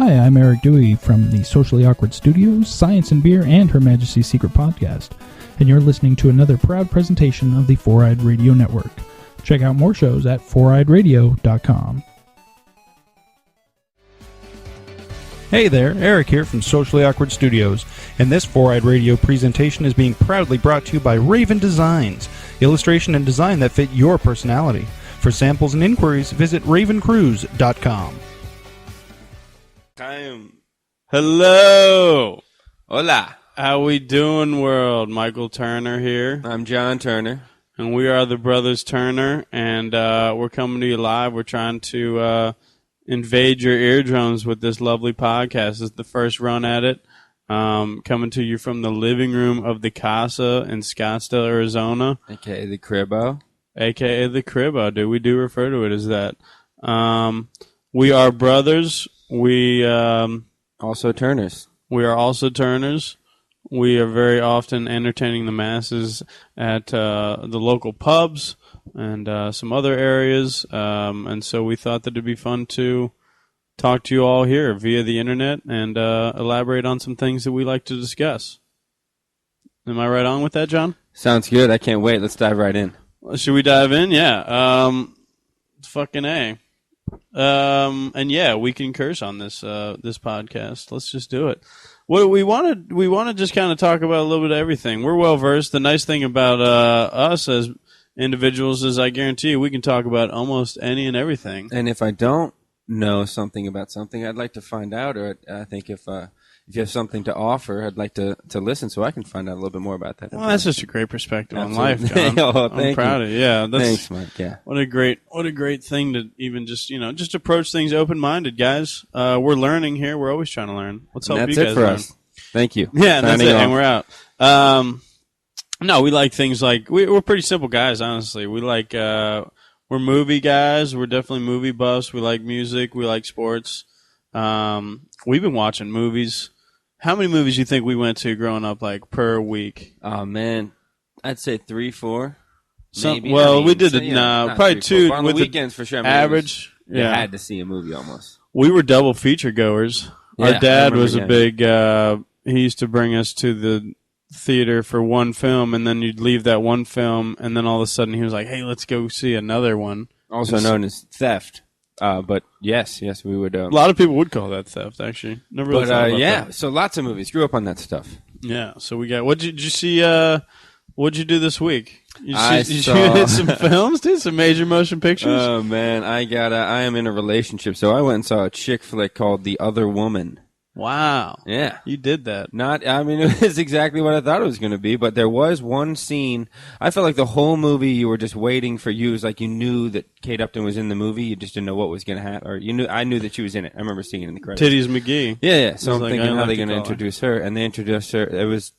Hi, I'm Eric Dewey from the Socially Awkward Studios, Science and Beer, and Her Majesty's Secret Podcast, and you're listening to another proud presentation of the Four-Eyed Radio Network. Check out more shows at foureyedradio.com. Hey there, Eric here from Socially Awkward Studios, and this Four-Eyed Radio presentation is being proudly brought to you by Raven Designs, illustration and design that fit your personality. For samples and inquiries, visit ravencruise.com. Hello. Hola. How we doing, world? Michael Turner here. I'm John Turner. And we are the Brothers Turner, and we're coming to you live. We're trying to invade your eardrums with this lovely podcast. This is the first run at it. Coming to you from the living room of the Casa in Scottsdale, Arizona. A.K.A. the Cribbo. A.K.A. the Cribbo, dude. We do refer to it as that. We are brothers. We also Turners. We are also Turners. We are very often entertaining the masses at the local pubs and some other areas. And so we thought that it'd be fun to talk to you all here via the internet and elaborate on some things that we like to discuss. Am I right on with that, John? Sounds good. I can't wait. Let's dive right in. Should we dive in? Yeah. Fucking A. And yeah, we can curse on this this podcast. Let's just do it. What we want to just kind of talk about a little bit of everything. We're well versed. The nice thing about us as individuals is I guarantee you we can talk about almost any and everything. And if I don't know something about something, I'd like to find out. Or I think if you have something to offer, I'd like to listen so I can find out a little bit more about that. Well, that's just a great perspective Absolutely. on life, John. I'm proud of you. Yeah, thanks, Mike. Yeah. What a great thing to even just approach things open-minded, guys. We're learning here. We're always trying to learn. Let's help you guys learn. That's it for us. Thank you. Yeah, and that's it. Off. And we're out. No, we like things like we're pretty simple guys. Honestly, we like we're movie guys. We're definitely movie buffs. We like music. We like sports. We've been watching movies. How many movies do you think we went to growing up, like, per week? Oh, man. I'd say 3, 4. Maybe. We did it now. Probably 2 on with the weekends for sure. I mean, average. You had to see a movie almost. We were double feature goers. Yeah, Our dad was a big, he used to bring us to the theater for one film, and then you'd leave that one film, and then all of a sudden he was like, hey, let's go see another one. Also known as theft. But yes, we would. A lot of people would call that theft, actually. Never really thought about that. So lots of movies. Grew up on that stuff. Yeah, so we got. Did you see? What'd you do this week? Did you saw hit some films, dude? Some major motion pictures? Oh man, I am in a relationship, so I went and saw a chick flick called The Other Woman. Wow. Yeah. You did that. It was exactly what I thought it was going to be, but there was one scene. I felt like the whole movie you were just waiting for you. It was like you knew that Kate Upton was in the movie. You just didn't know what was going to happen. Or I knew that she was in it. I remember seeing it in the credits. Titties McGee. Yeah. So I'm thinking, how are they going to introduce her? And they introduced her. It was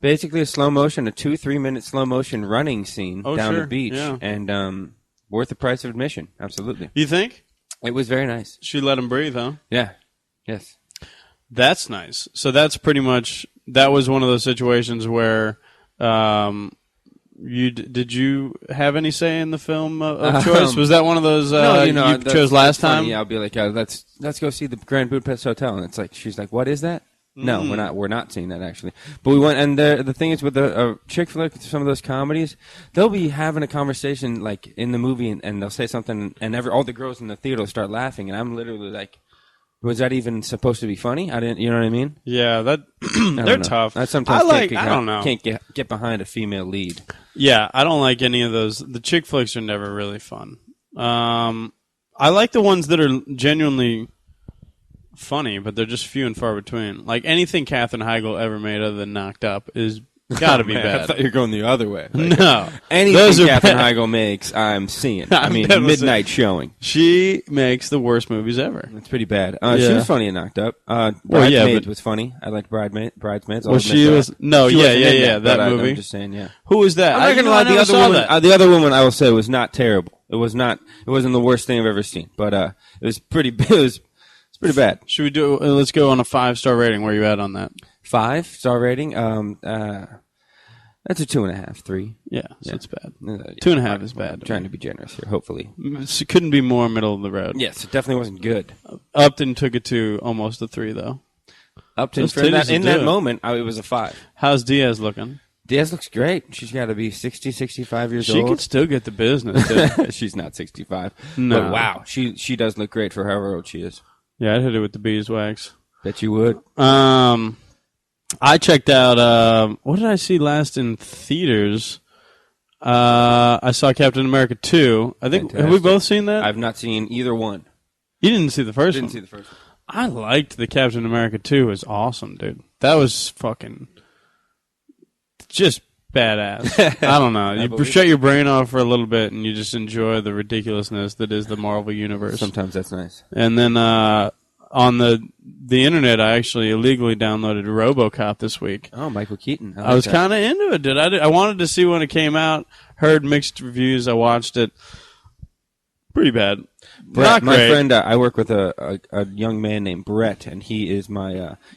basically a slow motion, a 2-3 minute slow motion running scene down the beach. Yeah. And worth the price of admission. Absolutely. You think? It was very nice. She let him breathe, huh? Yeah. Yes. That's nice. So that's pretty much, that was one of those situations where did you have any say in the film of choice? Was that one of those you chose last time? Yeah, I'll be like, let's go see the Grand Budapest Hotel. And it's like, she's like, what is that? No, we're not seeing that actually. But we went, and the thing is with the chick flick, some of those comedies, they'll be having a conversation like in the movie, and they'll say something, and all the girls in the theater will start laughing, and I'm literally like, was that even supposed to be funny? I didn't, you know what I mean? Yeah, they're tough. I sometimes I don't know. Can't get behind a female lead. Yeah, I don't like any of those. The chick flicks are never really fun. I like the ones that are genuinely funny, but they're just few and far between. Like anything Katherine Heigl ever made other than Knocked Up is gotta be bad. I thought you were going the other way. Like, no, anything Katherine Heigl makes, I'm seeing. Midnight Showing. She makes the worst movies ever. It's pretty bad. She was funny in Knocked Up. Bridesmaids was funny. I liked Bridesmaids. Well, she was no, she that movie. I'm just saying, yeah. Who was that? I'm not gonna lie. The other woman, I will say, was not terrible. It wasn't the worst thing I've ever seen, but it was pretty. It was pretty bad. Should we do? Let's go on a 5-star rating. Where are you at on that? 5-star rating. That's a 2.5, 3. Yeah, so it's bad. 2.5 is bad. I'm trying to be generous here, hopefully. It couldn't be more middle of the road. Yes, it definitely wasn't good. Upton took it to almost a 3, though. Upton, Those for that, titties in will that do it. moment, it was a 5. How's Diaz looking? Diaz looks great. She's got to be 60, 65 years She old. can still get the business, dude. She's not 65. No. But wow, she does look great for however old she is. Yeah, I'd hit it with the beeswax. Bet you would. I checked out, what did I see last in theaters? I saw Captain America 2. I think, have we Fantastic. both seen that? I've not seen either one. You didn't see the first one? Didn't see the first one. I liked the Captain America 2. It was awesome, dude. That was fucking just badass. I don't know. You shut your brain off for a little bit and you just enjoy the ridiculousness that is the Marvel Universe. Sometimes that's nice. And then on the internet, I actually illegally downloaded RoboCop this week. Oh, Michael Keaton. I was kind of into it, dude. I wanted to see when it came out. Heard mixed reviews. I watched it. Pretty bad. Not my great. friend, I work with a young man named Brett, and he is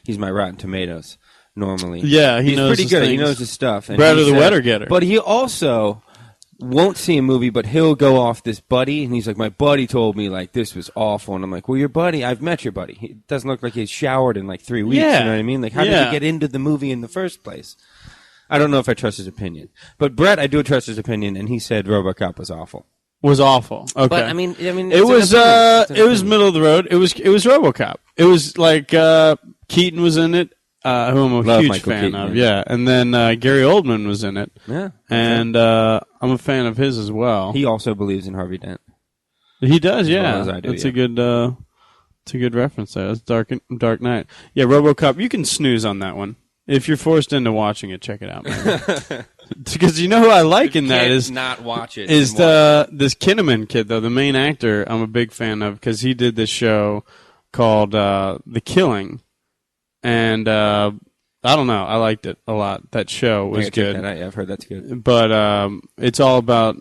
he's my Rotten Tomatoes normally. Yeah, he's knows pretty his good. He things. knows his stuff. And Brett he or the said- wetter getter. But he also won't see a movie, but he'll go off this buddy, and he's like, my buddy told me like this was awful, and I'm like, well, your buddy, I've met your buddy. He doesn't look like he's showered in like 3 weeks. Yeah. You know what I mean? Like, how did Yeah. he get into the movie in the first place? I don't know if I trust his opinion, but Brett, I do trust his opinion, and he said RoboCop was awful. Was awful. Okay. But I mean, it it's was an opinion. It's an it was opinion. middle of the road. It was RoboCop. It was like Keaton was in it, who I'm a Love huge Michael fan Keaton, of. yeah. Yeah, and then Gary Oldman was in it, Yeah, and I'm a fan of his as well. he also believes in Harvey Dent. He does, yeah. well as I do, That's yeah. a good reference there. That's Dark Knight. Yeah, RoboCop. You can snooze on that one if you're forced into watching it. Check it out, man. Because you know who I like in that Can't is not watch it. is and watch this Kinnaman kid, though, the main actor. I'm a big fan of because he did this show called The Killing, and I don't know, I liked it a lot. That show it. was Check good, that out. Yeah, I've heard that's good. but it's all about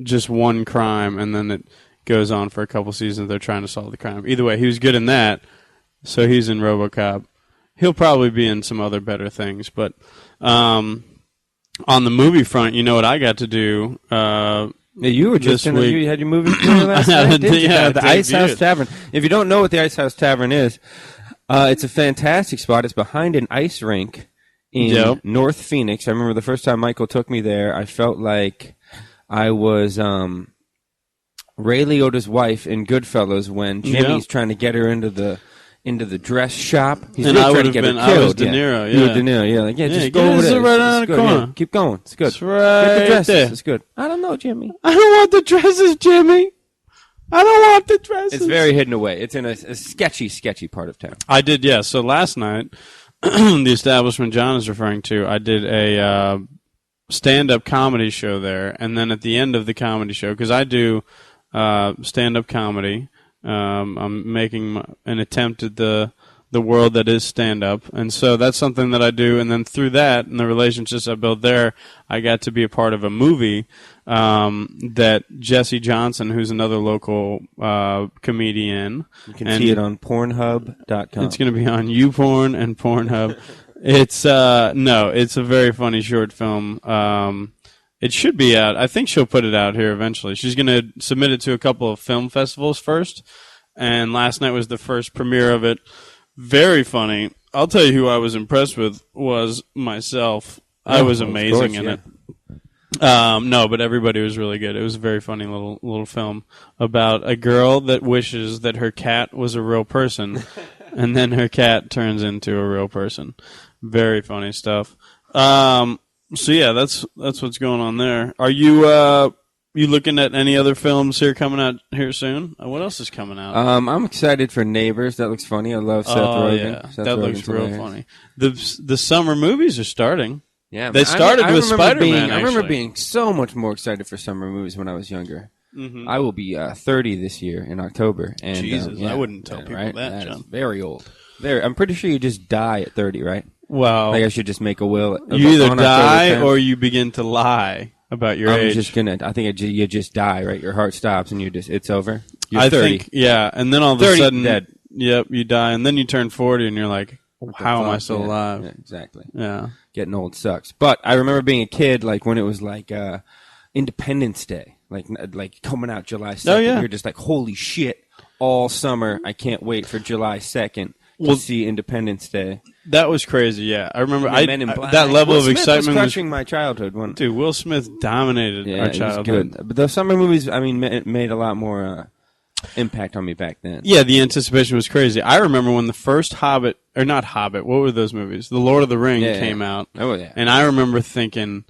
just one crime, and then it goes on for a couple seasons. They're trying to solve the crime. Either way, he was good in that, so he's in RoboCop. He'll probably be in some other better things, but. On the movie front, you know what I got to do? Yeah, you were just this in week. you had your movie premiere last night, didn't you? Yeah, The I Ice House debuted. Tavern. If you don't know what the Ice House Tavern is, it's a fantastic spot. It's behind an ice rink in Yep. North Phoenix. I remember the first time Michael took me there, I felt like I was Ray Liotta's wife in Goodfellas when Jimmy's trying to get her into the dress shop. He's And really I trying to would've get been- her I killed. was De Niro, You were yeah. De Niro, yeah. Like, yeah, Yeah, just get go over this there. right It's around the good, corner. yeah. Keep going. It's good. It's Get the right dresses. there. It's good. I don't know, Jimmy. I don't want the dresses, Jimmy. I don't want the dresses. It's very hidden away. It's in a sketchy part of town. I did, yeah. So last night, the establishment John is referring to, I did a stand-up comedy show there, and then at the end of the comedy show, because I do stand-up comedy, I'm making an attempt at the world that is stand-up, and so that's something that I do, and then through that, and the relationships I built there, I got to be a part of a movie that Jesse Johnson, who's another local comedian. You can see it on Pornhub.com. It's going to be on YouPorn and Pornhub. It's it's a very funny short film. It should be out. I think she'll put it out here eventually. She's going to submit it to a couple of film festivals first, and last night was the first premiere of it. Very funny. I'll tell you who I was impressed with was myself. I was amazing in it. No, but everybody was really good. It was a very funny little film about a girl that wishes that her cat was a real person, and then her cat turns into a real person. Very funny stuff. So yeah, that's what's going on there. Are you looking at any other films here coming out here soon? What else is coming out? I'm excited for Neighbors. That looks funny. I love Seth Rogen. Yeah, Seth that Rogen's looks real hilarious. funny. The summer movies are starting. Yeah, They started with Spider-Man, I remember actually. being so much more excited for summer movies when I was younger. Mm-hmm. I will be 30 this year in October. And, Jesus, yeah, I wouldn't tell people right? that, is John. very old. I'm pretty sure you just die at 30, right? Well, Like I should just make a will. you either on October die 10th. or you begin to lie about your I'm age. just gonna. I think you just die, right? Your heart stops and it's over. You're I 30. think, yeah, and then all of a 30, sudden, dead. Yep, you die, and then you turn 40, and you're like, What the how am I fuck? still Yeah, alive? Yeah, exactly. Yeah. Getting old sucks. But I remember being a kid, like when it was like Independence Day, like coming out July 2nd. Oh, yeah. You're just like, holy shit! all summer. I can't wait for July 2nd to see Independence Day. That was crazy. Yeah, I remember. Men in Black. That level Will of Smith excitement was crushing my childhood. Dude, Will Smith dominated our childhood. Was good. But the summer movies, I mean, made a lot more impact on me back then. Yeah, the anticipation was crazy. I remember when the first Hobbit, or not Hobbit, what were those movies? The Lord of the Ring came out. Oh, yeah. And I remember thinking,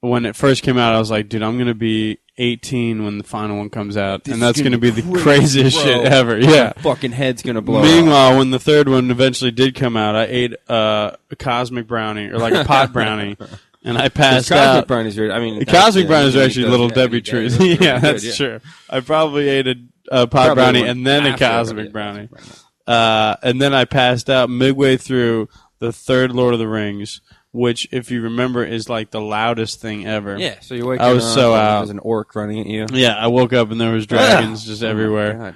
when it first came out, I was like, dude, I'm going to be 18 when the final one comes out, and that's going to be the craziest shit ever. Yeah. Fucking head's going to blow Meanwhile, when the third one eventually did come out, I ate a cosmic brownie, or like a pot brownie, and I passed out. Brownies are, I mean, the cosmic brownies are actually Little Debbie trees. Yeah, that's true. I probably ate a pot brownie and then a cosmic brownie. And then I passed out midway through the third Lord of the Rings, which, if you remember, is like the loudest thing ever. Yeah, so you wake up. I was so out. There's an orc running at you. Yeah, I woke up and there was dragons just everywhere.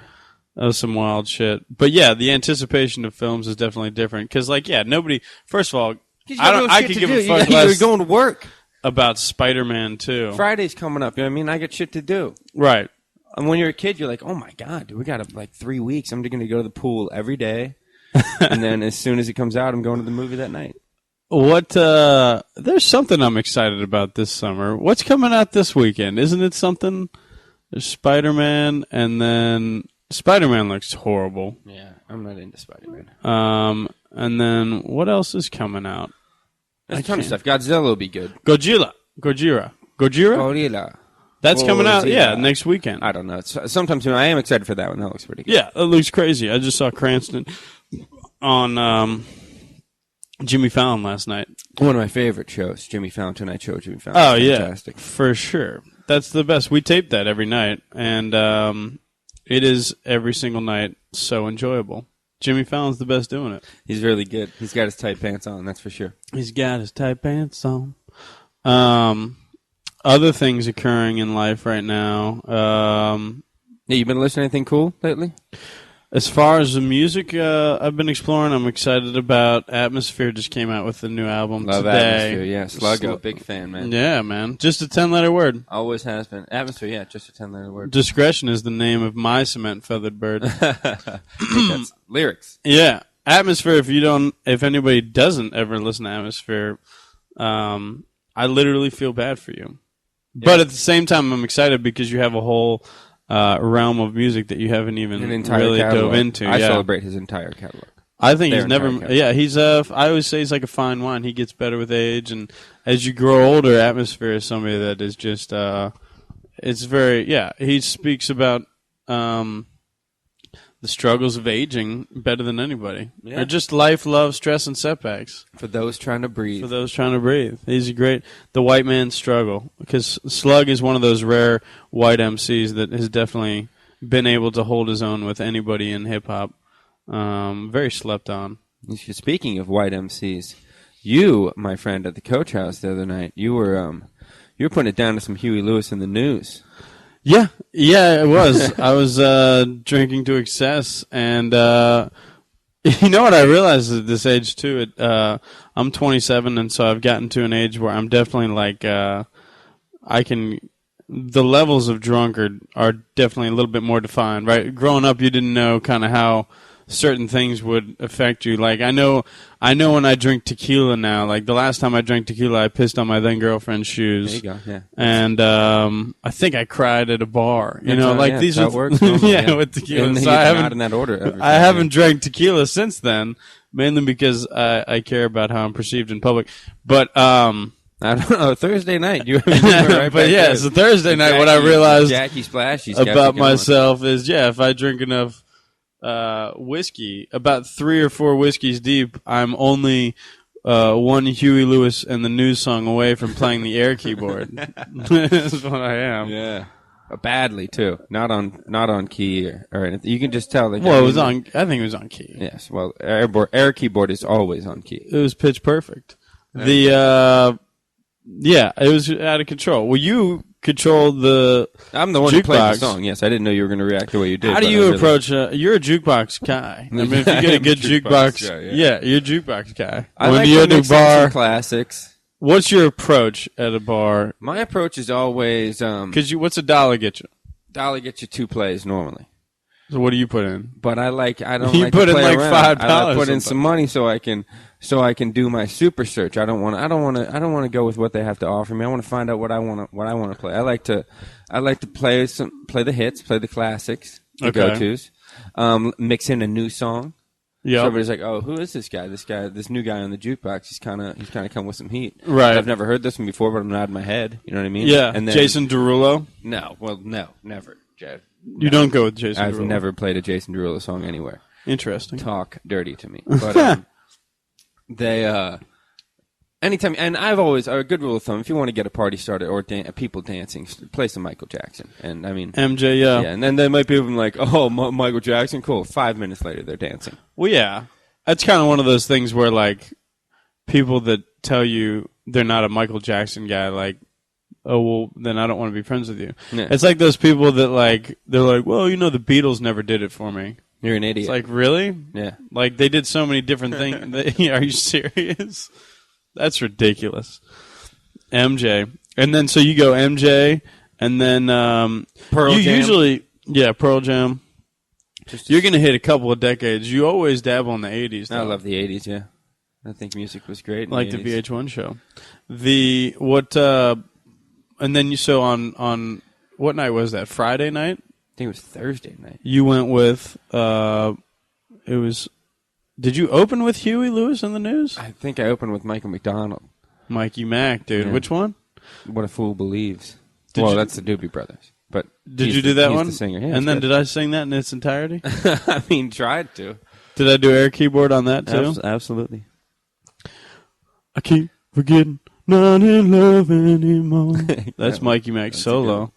That was some wild shit. But yeah, the anticipation of films is definitely different. Because, like, yeah, nobody. First of all, I could give a fuck less You're going to work about Spider-Man 2. Friday's coming up. You know what I mean? I got shit to do. Right. And when you're a kid, you're like, oh my god, dude, we got like 3 weeks. I'm going to go to the pool every day, and then as soon as it comes out, I'm going to the movie that night. There's something I'm excited about this summer. What's coming out this weekend? Isn't it something? There's Spider-Man, and then Spider-Man looks horrible. Yeah, I'm not into Spider-Man. And then what else is coming out? There's a ton of stuff. Godzilla will be good. Gojira. That's coming out, next weekend. I don't know. Sometimes I am excited for that one. That looks pretty good. Yeah, it looks crazy. I just saw Cranston on Jimmy Fallon last night. One of my favorite shows, Jimmy Fallon, Tonight Show. Jimmy Fallon. Oh, yeah. Fantastic. For sure. That's the best. We tape that every night, and it is every single night so enjoyable. Jimmy Fallon's the best doing it. He's really good. He's got his tight pants on, that's for sure. He's got his tight pants on. Other things occurring in life right now. You been listening to anything cool lately? As far as the music I've been exploring, I'm excited about. Atmosphere just came out with a new album Love today. Atmosphere, yeah. Sluggo, big fan, man. Yeah, man. Just a 10-letter word. Always has been. Atmosphere, yeah, just a 10-letter word. Discretion is the name of my cement-feathered bird. That's lyrics. Yeah. Atmosphere, if anybody doesn't ever listen to Atmosphere, I literally feel bad for you. Yeah. But at the same time, I'm excited because you have a whole realm of music that you haven't even really dove into. I celebrate his entire catalog. I think he's never. Yeah, he's I always say he's like a fine wine. He gets better with age, and as you grow older, Atmosphere is somebody that is just. It's very. Yeah, he speaks about the struggles of aging better than anybody. Yeah. Or just life, love, stress, and setbacks. For those trying to breathe. He's a great, the white man's struggle. Because Slug is one of those rare white MCs that has definitely been able to hold his own with anybody in hip-hop. Very slept on. Speaking of white MCs, you, my friend, at the Coach House the other night, you were putting it down to some Huey Lewis in the news. Yeah, it was. I was drinking to excess, and you know what I realized at this age too. I'm 27, and so I've gotten to an age where I'm definitely like the levels of drunk are definitely a little bit more defined. Right, growing up, you didn't know kind of how certain things would affect you. Like I know when I drink tequila now. Like the last time I drank tequila, I pissed on my then girlfriend's shoes. There you go. Yeah. And I think I cried at a bar. You know, like these are works. with tequila. And so I haven't not in that order. I haven't drank tequila since then, mainly because I care about how I'm perceived in public. But I don't know. Thursday night, you were right. But yeah, so Thursday night, what I realized Jackie Splashy's about myself is, if I drink enough whiskey, about 3 or 4 whiskeys deep, I'm only one Huey Lewis and the News song away from playing the air keyboard. That's what I am. Yeah, badly too. Not on key or anything. You can just tell. It was on. I think it was on key. Yes. Well, air keyboard is always on key. It was pitch perfect. It was out of control. Well, you control the I'm the one who played the song. Yes, I didn't know you were going to react the way you did. How do you approach you're a jukebox guy. I mean, if you get a good jukebox guy, you're a jukebox guy. I like to mix some classics. What's your approach at a bar? My approach is always what's $1 get you? $1 get you 2 plays normally. So what do you put in? But I don't You like put to in play like around. $5 I put in sometimes. some money so I can do my super search. I don't want to go with what they have to offer me. I want to find out what I want to play. I like to play the hits, play the classics, the go-tos. Mix in a new song. Yeah. So everybody's like, "Oh, who is this guy? This new guy on the jukebox. He's kind of come with some heat." Right. I've never heard this one before, but I'm nodding my head. You know what I mean? Yeah. And then, Jason Derulo. No, never, Jeff. You don't go with Jason I've Derulo. never played a Jason Derulo song anywhere. Interesting. Talk dirty to me, but they anytime, and I've always a good rule of thumb: if you want to get a party started or people dancing, play some Michael Jackson. And I mean, MJ, yeah. and then there might be people like, "Oh, Michael Jackson, cool." 5 minutes later, they're dancing. Well, yeah. That's kind of one of those things where, like, people that tell you they're not a Michael Jackson guy, like, oh, well, then I don't want to be friends with you. Yeah. It's like those people that, like, they're like, well, you know, the Beatles never did it for me. You're an idiot. It's like, really? Yeah. Like, they did so many different things. Are you serious? That's ridiculous. MJ. And then, so you go MJ, and then Pearl you Jam. usually, yeah, Pearl Jam. You're going to hit a couple of decades. You always dabble in the 80s, though. I love the 80s, yeah. I think music was great in like the the 80s. VH1 show. And then you, so on what night was that? Friday night? I think it was Thursday night. You went with, did you open with Huey Lewis in the News? I think I opened with Michael McDonald. Mikey Mack, dude. Yeah. Which one? What a Fool Believes. Did you- that's the Doobie Brothers. But Did you do that he's one? the singer. Yeah, and then did I sing that in its entirety? I mean, tried to. Did I do air keyboard on that too? Absolutely. I keep forgetting not in love anymore. That's Yeah, Mikey Mack that's a solo.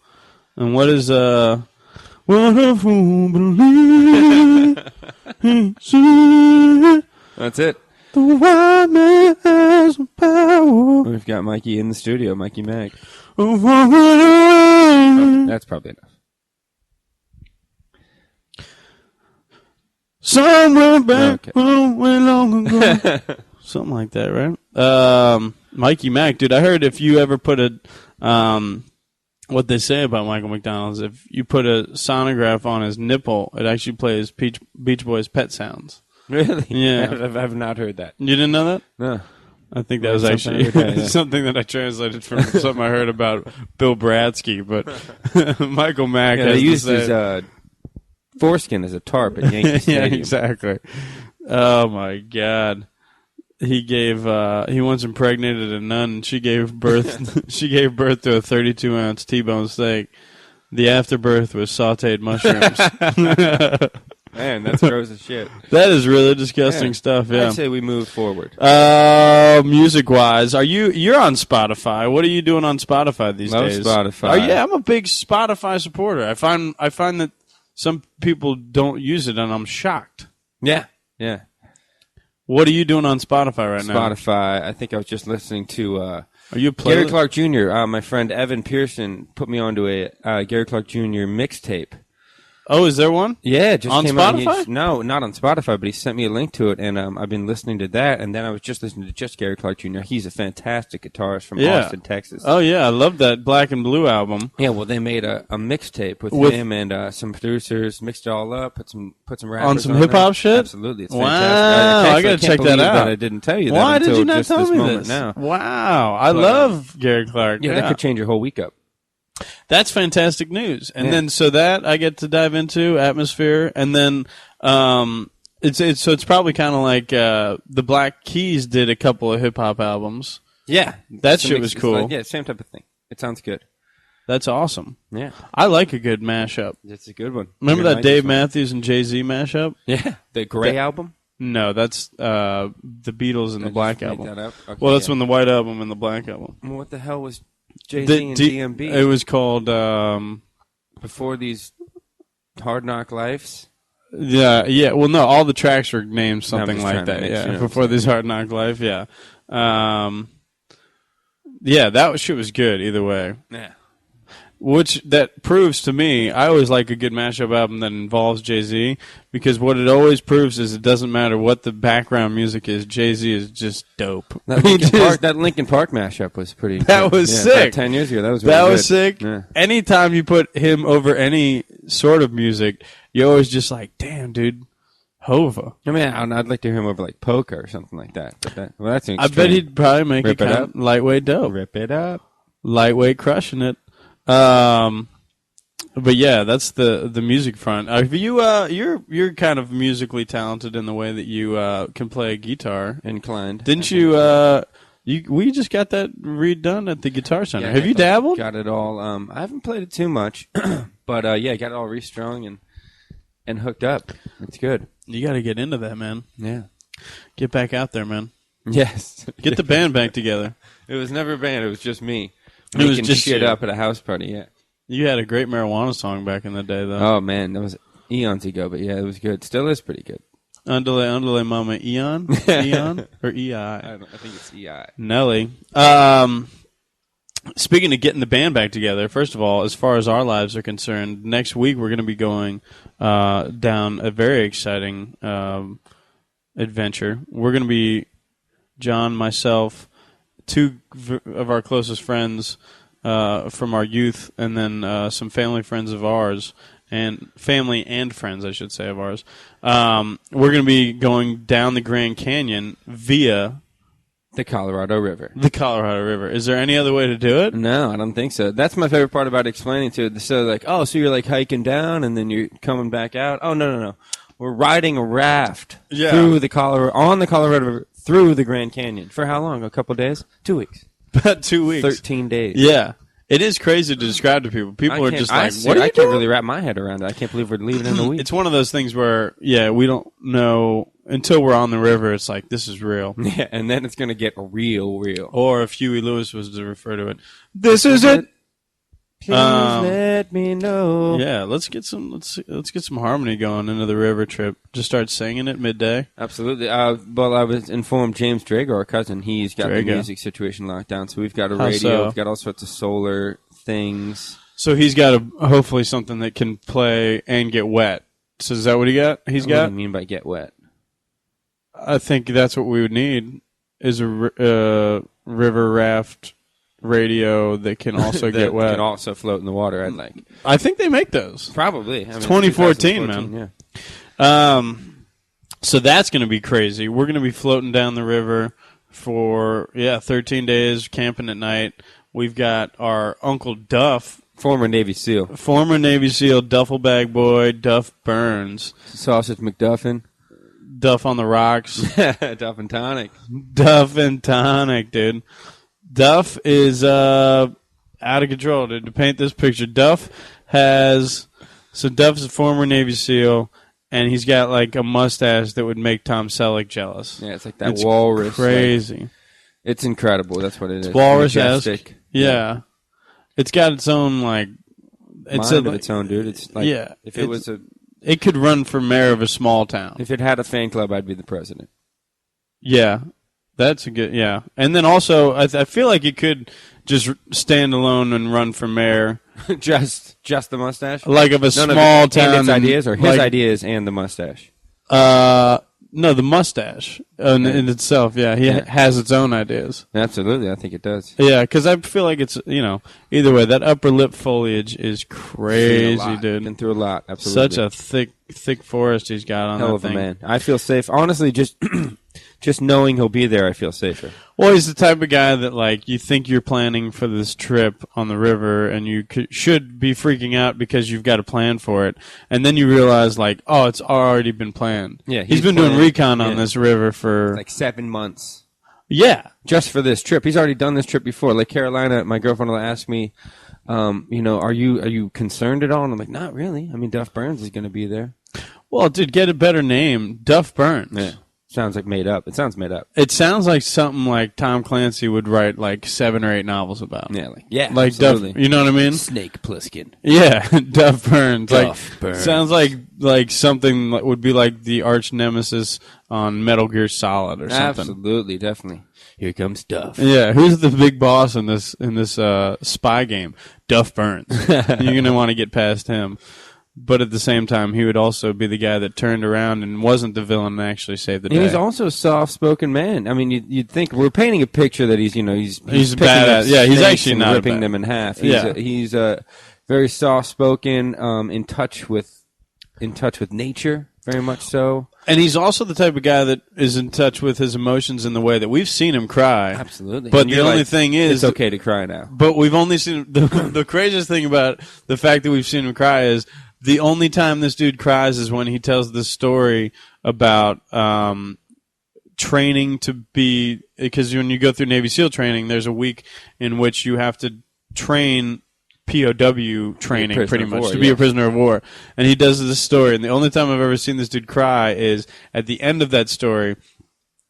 And what is what a fool believes. That's it. The white man has some power. We've got Mikey in the studio, Mikey Mack. Of walking away. That's probably enough. Somewhere back Okay. way long ago. Something like that, right? Mikey Mack, dude. I heard if you ever put a what they say about Michael McDonald is if you put a sonograph on his nipple, it actually plays Beach Boys pet sounds. Really? Yeah. I've not heard that. You didn't know that? No. I think that was Something actually I heard, yeah. something that I translated from something I heard about Bill Bradsky, but Michael Mack Yeah, has they to used say- his foreskin as a tarp at Yankee yeah, Stadium. exactly. Oh my God. He once impregnated a nun and she gave birth she gave birth to a 32-ounce T-bone steak. The afterbirth was sauteed mushrooms. Man, that's gross as shit. That is really disgusting Yeah. stuff, yeah. I'd say we move forward. Music wise, you're on Spotify. What are you doing on Spotify these Love days? Spotify. Yeah, I'm a big Spotify supporter. I find that some people don't use it and I'm shocked. Yeah. Yeah. What are you doing on Spotify right now? Spotify. I think I was just listening to Are you a Gary playlist? Clark Jr. My friend Evan Pearson put me onto a Gary Clark Jr. mixtape. Oh, is there one? Yeah, it just On came out. Spotify? No, not on Spotify, but he sent me a link to it, and I've been listening to that. And then I was just listening to just Gary Clark Jr. He's a fantastic guitarist from Yeah. Austin, Texas. Oh yeah, I love that Black and Blue album. Yeah, well, they made a mixtape with him and some producers, mixed it all up, put some rappers On some there. hip-hop shit? Absolutely, it's Wow, fantastic. I gotta can't check that believe out. I didn't tell you that Why until did you not just tell this me moment this? now. Wow, I But, love Gary Clark. Yeah, that could change your whole week up. That's fantastic news. And Yeah. then so that I get to dive into Atmosphere, and then it's probably kind of like the Black Keys did a couple of hip hop albums. Yeah, That It's a shit mix- was it's cool. like- yeah, same type of thing. It sounds good. That's awesome. Yeah, I like a good mashup. it's a good one. Remember Good that Dave night, Matthews and Jay-Z mashup? Yeah, the Gray album. No, that's the Beatles and the I Black just made album. that up? Okay, Well, that's yeah. when the White album and the Black album. Well, what the hell was Jay-Z and DMB It was called before these Hard Knock Lives? yeah. Well, no, all the tracks were named something just like trying to that. make Yeah, sure. before this Hard Knock Life. Yeah, yeah, shit was good either way. Yeah. Which that proves to me, I always like a good mashup album that involves Jay-Z, because what it always proves is it doesn't matter what the background music is, Jay-Z is just dope. That Linkin Park mashup was pretty That good. was Yeah, sick. about 10 years ago, that was really That good. was sick. Yeah. Anytime you put him over any sort of music, you're always just like, damn, dude, Hova. I mean, I'd like to hear him over like Poker or something like that. But that's an I extreme. bet he'd probably make Rip it it kind up. of lightweight dope. Rip it up. Lightweight crushing it. But yeah, that's the music front. You're kind of musically talented in the way that you can play a guitar. Inclined. Didn't you? We just got that redone at the Guitar Center. Yeah, Have you dabbled? Got it all. I haven't played it too much, but yeah, got it all restrung and hooked up. It's good. You got to get into that, man. Yeah. Get back out there, man. Yes. Get the band back together. It was never a band. It was just me. It was Making just shit you. up at a house party. Yeah. You had a great marijuana song back in the day, though. Oh man, that was eons ago, but yeah, it was good. Still is pretty good. Undale Mama Eon? Eon? Or EI? I think it's EI. Nelly. Speaking of getting the band back together, first of all, as far as our lives are concerned, next week we're going to be going down a very exciting adventure. We're going to be, John, myself, two of our closest friends from our youth, and then some family friends of ours, and family and friends, I should say, of ours. We're going to be going down the Grand Canyon via The Colorado River. the Colorado River. Is there any other way to do it? No, I don't think so. That's my favorite part about explaining to it. So like, oh, so you're like hiking down and then you're coming back out. Oh, no. We're riding a raft through the on the Colorado River through the Grand Canyon. For how long? A couple days? 2 weeks. About 2 weeks. 13 days. Yeah. It is crazy to describe to people. People are just like, what are you I can't doing? really wrap my head around it. I can't believe we're leaving in a week. It's one of those things where, we don't know until we're on the river. It's like, this is real. Yeah, and then it's going to get real. Or if Huey Lewis was to refer to it, this is it. Please let me know. Yeah, let's get some harmony going into the river trip. Just start singing at midday. Absolutely. Well, I was informed James Drago, our cousin, he's got the Drago. music situation locked down. So we've got a How radio. so? We've got all sorts of solar things. So he's got hopefully something that can play and get wet. So is that what he got? He's What got. do you mean by get wet? I think that's what we would need is a river raft radio that can also That get wet. can also float in the water. I'd like. I think they make those. Probably. I mean, 2014, 2014, man. Yeah. So that's going to be crazy. We're going to be floating down the river for 13 days, camping at night. We've got our Uncle Duff, Former Navy SEAL. former Navy SEAL, duffel bag boy, Duff Burns, Sausage McDuffin. Duff on the rocks, Duff and tonic. Duff and tonic, dude. Duff is out of control, dude. To paint this picture, Duff's a former Navy SEAL, and he's got like a mustache that would make Tom Selleck jealous. Yeah, it's like that It's walrus. crazy. Like, it's incredible. That's what it is. Walrus-esque. Majestic. Yeah. It's got its own like Mind of its own, dude. It's like if it was it could run for mayor of a small town. if it had a fan club, I'd be the president. Yeah. That's a good And then also I feel like it could just stand alone and run for mayor. just the mustache. Like of a None small of it, town. and its ideas, or his like, ideas and the mustache. No, the mustache in itself. Yeah, he has its own ideas. Absolutely, I think it does. Yeah, because I feel like it's either way. That upper lip foliage is crazy, dude. Been through a lot. Absolutely, Such a thick forest he's got on hell that of thing. a man. I feel safe. Honestly, just knowing he'll be there, I feel safer. Well, he's the type of guy that, like, you think you're planning for this trip on the river, and you should be freaking out because you've got a plan for it, and then you realize, like, oh, it's already been planned. Yeah, he's been doing planned- recon on this river for Like 7 months. Yeah, just for this trip. He's already done this trip before. Like Carolina, my girlfriend will ask me, are you concerned at all? And I'm like, not really. I mean, Duff Burns is going to be there. Well, dude, get a better name, Duff Burns. Yeah. Sounds like made up. It sounds made up. It sounds like something like Tom Clancy would write like 7 or 8 novels about. Yeah, like absolutely. Duff. You know what I mean? Snake Plissken. Yeah, Duff Burns. Duff Burns. Sounds like something that would be like the arch nemesis on Metal Gear Solid or something. Absolutely, definitely. Here comes Duff. Yeah, who's the big boss in this spy game? Duff Burns. You're gonna want to get past him. But at the same time, he would also be the guy that turned around and wasn't the villain and actually saved the day. And he's also a soft-spoken man. I mean, you'd think we're painting a picture that he's he's picking bad up at. Yeah, he's snakes actually and not ripping bad. them in half. Yeah. He's very soft-spoken, in touch with in touch with nature, very much so. And he's also the type of guy that is in touch with his emotions in the way that we've seen him cry. Absolutely. But the only thing is, it's okay to cry now. But we've only seen the craziest thing about the fact that we've seen him cry is the only time this dude cries is when he tells this story about training to be, because when you go through Navy SEAL training, there's a week in which you have to train POW training pretty much to be a prisoner of war. And he does this story, and the only time I've ever seen this dude cry is at the end of that story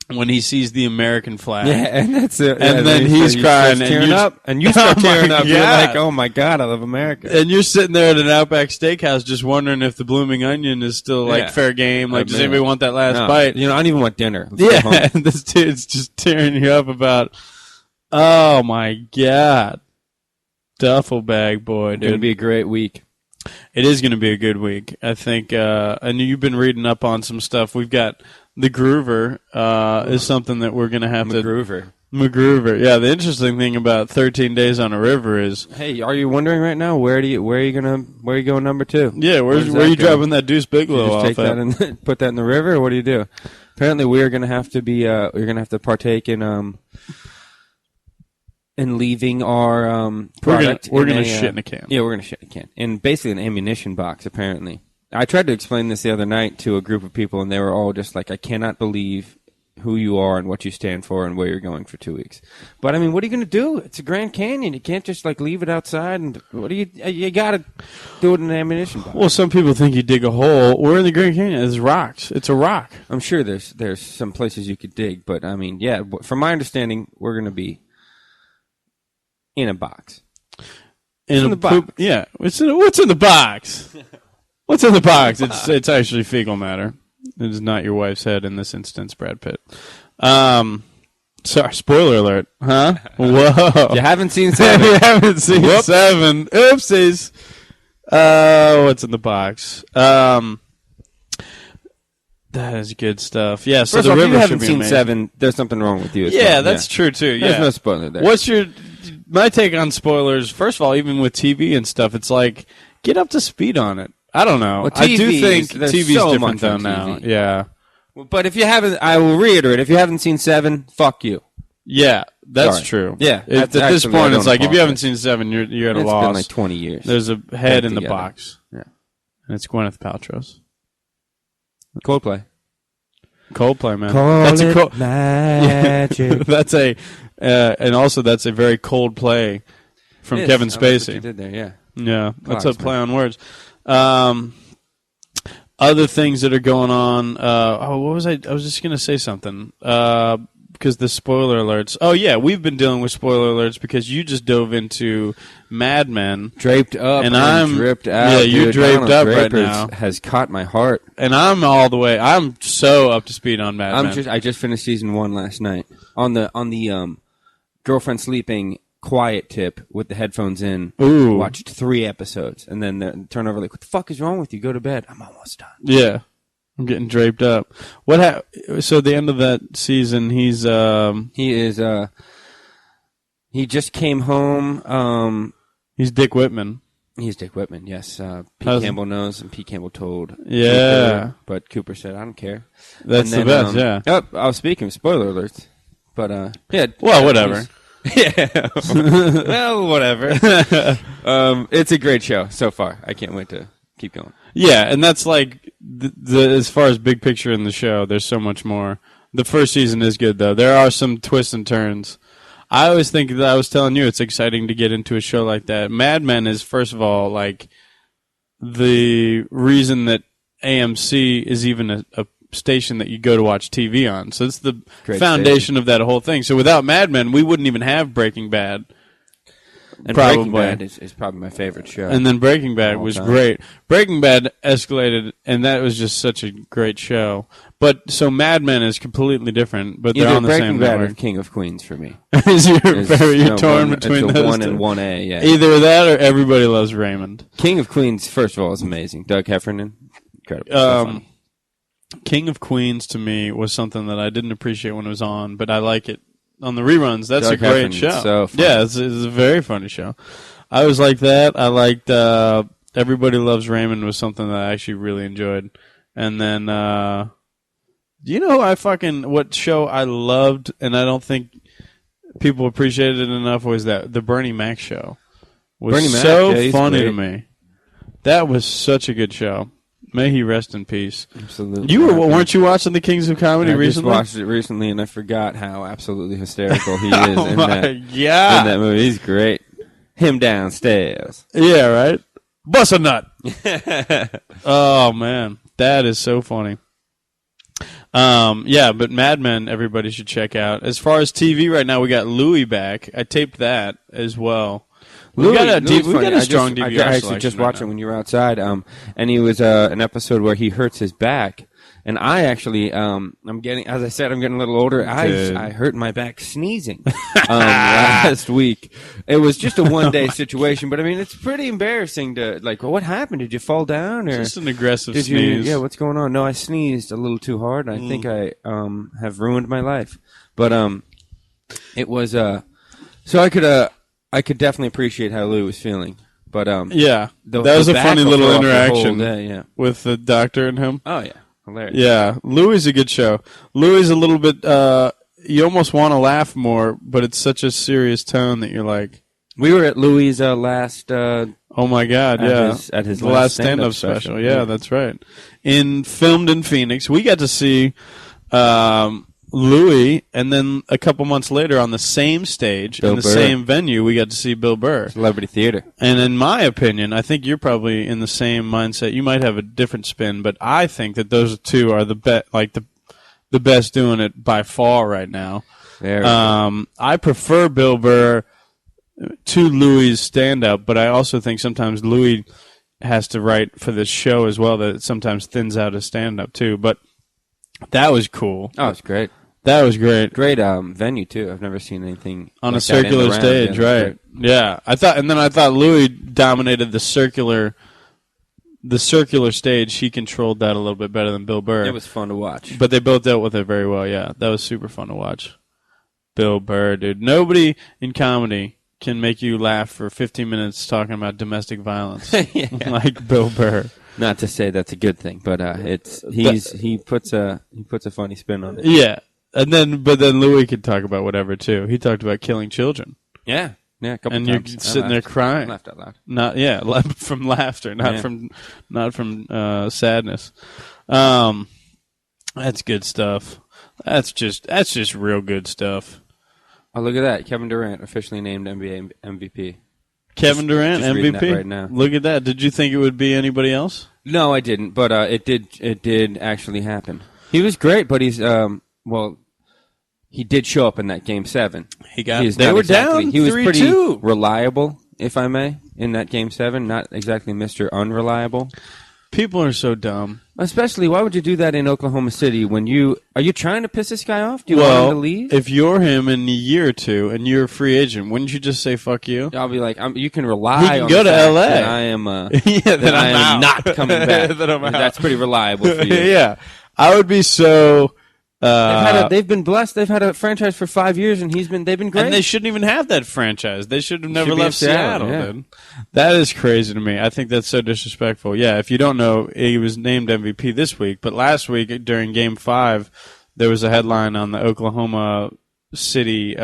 when he sees the American flag. Yeah, and that's it. And then he's crying and you start tearing up. You're like, "Oh my God, I love America." And you're sitting there at an Outback Steakhouse just wondering if the Blooming Onion is still fair game. Like, does anybody want that last bite? I don't even want dinner. Let's go home. And this dude's just tearing you up about, oh my God. Duffel bag boy, dude. It's going to be a great week. It is going to be a good week. I think, and you've been reading up on some stuff. We've got the Groover, is something that we're going to have MacGruver. Yeah, the interesting thing about 13 Days on a River is, hey, are you wondering right now where are you going number 2? Yeah, where are you dropping that Deuce Bigelow off take that and put that in the river, or what do you do? Apparently, we are going to have to be we're going to have to partake in leaving our product. We're going to shit in a can. Yeah, we're going to shit in a can. In basically an ammunition box, apparently. I tried to explain this the other night to a group of people, and they were all just like, I cannot believe who you are and what you stand for and where you're going for 2 weeks. But, I mean, what are you going to do? It's a Grand Canyon. You can't just, leave it outside. And you got to do it in an ammunition box. Well, some people think you dig a hole. We're in the Grand Canyon. It's rocks. It's a rock. I'm sure there's some places you could dig. But, I mean, yeah, from my understanding, we're going to be in a box. In the box. Yeah. What's in the box? What's in the box? It's actually fecal matter. It is not your wife's head in this instance, Brad Pitt. Sorry, spoiler alert. Huh? Whoa. You haven't seen 7. You haven't seen 7. Oopsies. What's in the box? That is good stuff. Yeah, so First the off, river if you haven't should be seen amazing. 7, there's something wrong with you. Yeah, that's true, too. Yeah. There's no spoiler there. What's my take on spoilers? First of all, even with TV and stuff, it's like, get up to speed on it. I don't know. Well, I do think TV's so different though now. Yeah. But if you haven't, I will reiterate, if you haven't seen 7, fuck you. Yeah, that's Sorry. true. Yeah. At this point, it's like, if you haven't seen 7, you're at a loss. It's been like 20 years. There's a head in the box. Yeah. And it's Gwyneth Paltrow's. Coldplay, man. That's a magic. That's and also that's a very cold play from Kevin Spacey. That's what you did there, yeah. Yeah, that's a play on words. Other things that are going on. What was I? I was just going to say something. Because the spoiler alerts. Oh, yeah, we've been dealing with spoiler alerts because you just dove into Mad Men. Draped up and I'm dripped out. Yeah, you're draped up right Drapers now. Has caught my heart. And I'm all the way. I'm so up to speed on Mad Men. I just finished season 1 last night. On the girlfriend sleeping quiet tip with the headphones in. Ooh. Watched 3 episodes. And then turn over like, what the fuck is wrong with you? Go to bed. I'm almost done. Yeah. I'm getting draped up. So at the end of that season, he just came home. He's Dick Whitman. He's Dick Whitman, yes. Pete Campbell knows, and Pete Campbell told Yeah. Cooper, but Cooper said, I don't care. That's the best, yeah. Oh, I was speaking of spoiler alerts. But, yeah. Well, whatever. Yeah. Well, whatever. It's a great show so far. I can't wait to keep going. Yeah, and that's like, as far as big picture in the show, there's so much more. The first season is good, though. There are some twists and turns. I always think that I was telling you it's exciting to get into a show like that. Mad Men is, first of all, like, the reason that AMC is even a station that you go to watch TV on. So it's the foundation of that whole thing. So without Mad Men, we wouldn't even have Breaking Bad. And Breaking Bad is probably my favorite show. And then Breaking Bad was great. Breaking Bad escalated, and that was just such a great show. But so Mad Men is completely different, but they're on the same network. Breaking Bad or King of Queens for me. You're torn between those 1 and 1A, yeah. Either that or Everybody Loves Raymond. King of Queens, first of all, is amazing. Doug Heffernan, incredible. So funny. King of Queens to me was something that I didn't appreciate when it was on, but I like it on the reruns. That's Doug a great Heffernan's show. So funny. Yeah, it's a very funny show. I was like that. I liked Everybody Loves Raymond was something that I actually really enjoyed. And then, you know, what show I loved, and I don't think people appreciated it enough, was that the Bernie Mac show. Was Bernie Mac, so yeah, funny great. to me. That was such a good show. May he rest in peace. Absolutely. Weren't you watching the Kings of Comedy recently? I just watched it recently, and I forgot how absolutely hysterical he is Oh in my that God. in that movie. He's great. Him downstairs. Yeah, right? Bust a nut. Oh, man. That is so funny. Yeah, but Mad Men, everybody should check out. As far as TV right now, we got Louis back. I taped that as well. We got a strong DVR I actually selection just right watched now. it when you were outside, and he was an episode where he hurts his back. And I actually, I'm getting a little older. I hurt my back sneezing last week. It was just a one-day situation, but I mean, it's pretty embarrassing to what happened? Did you fall down or Just an aggressive did sneeze. you? Yeah, what's going on? No, I sneezed a little too hard. I think I have ruined my life. But it was so I could definitely appreciate how Lou was feeling. But Yeah, that was a funny little interaction Yeah. with the doctor and him. Oh yeah. Hilarious. Yeah, Louis is a good show. Louis is a little bit, you almost want to laugh more, but it's such a serious tone that you're like... We were at Louis' last... oh my God, yeah. At his the last stand-up special. Yeah, that's right. Filmed in Phoenix. We got to see Louis, and then a couple months later on the same stage, in the same venue, we got to see Bill Burr. Celebrity Theater. And in my opinion, I think you're probably in the same mindset. You might have a different spin, but I think that those two are the best doing it by far right now. I prefer Bill Burr to Louis' stand-up, but I also think sometimes Louis has to write for this show as well, that it sometimes thins out his stand-up too. But that was cool. Oh, it's great. That was great. Great venue too. I've never seen anything on like a circular that stage, right? Yeah, I thought Louis dominated the circular stage. He controlled that a little bit better than Bill Burr. It was fun to watch, but they both dealt with it very well. Yeah, that was super fun to watch. Bill Burr, dude. Nobody in comedy can make you laugh for 15 minutes talking about domestic violence like Bill Burr. Not to say that's a good thing, but he puts a funny spin on it. Yeah. But then Louis could talk about whatever too. He talked about killing children. Yeah, a couple and times. You're sitting there crying. I laughed out loud. Not from laughter, not from sadness. That's good stuff. That's just real good stuff. Oh, look at that! Kevin Durant officially named NBA MVP. Kevin Durant just MVP that right now. Look at that. Did you think it would be anybody else? No, I didn't. But it did actually happen. He was great, but he's he did show up in that Game 7. They were down 3-2. He was pretty reliable, if I may, in that Game 7. Not exactly Mr. Unreliable. People are so dumb. Especially, why would you do that in Oklahoma City when are you trying to piss this guy off? Do you want him to leave? If you're him in a year or two and you're a free agent, wouldn't you just say fuck you? I'll be like, you can rely on go to LA. That I am I am not coming back. That's pretty reliable for you. Yeah. I would be so they've been blessed. They've had a franchise for 5 years, and they've been great. And they shouldn't even have that franchise. They should have never left Seattle. Dude. That is crazy to me. I think that's so disrespectful. Yeah, if you don't know, he was named MVP this week, but last week during Game 5, there was a headline on the Oklahoma City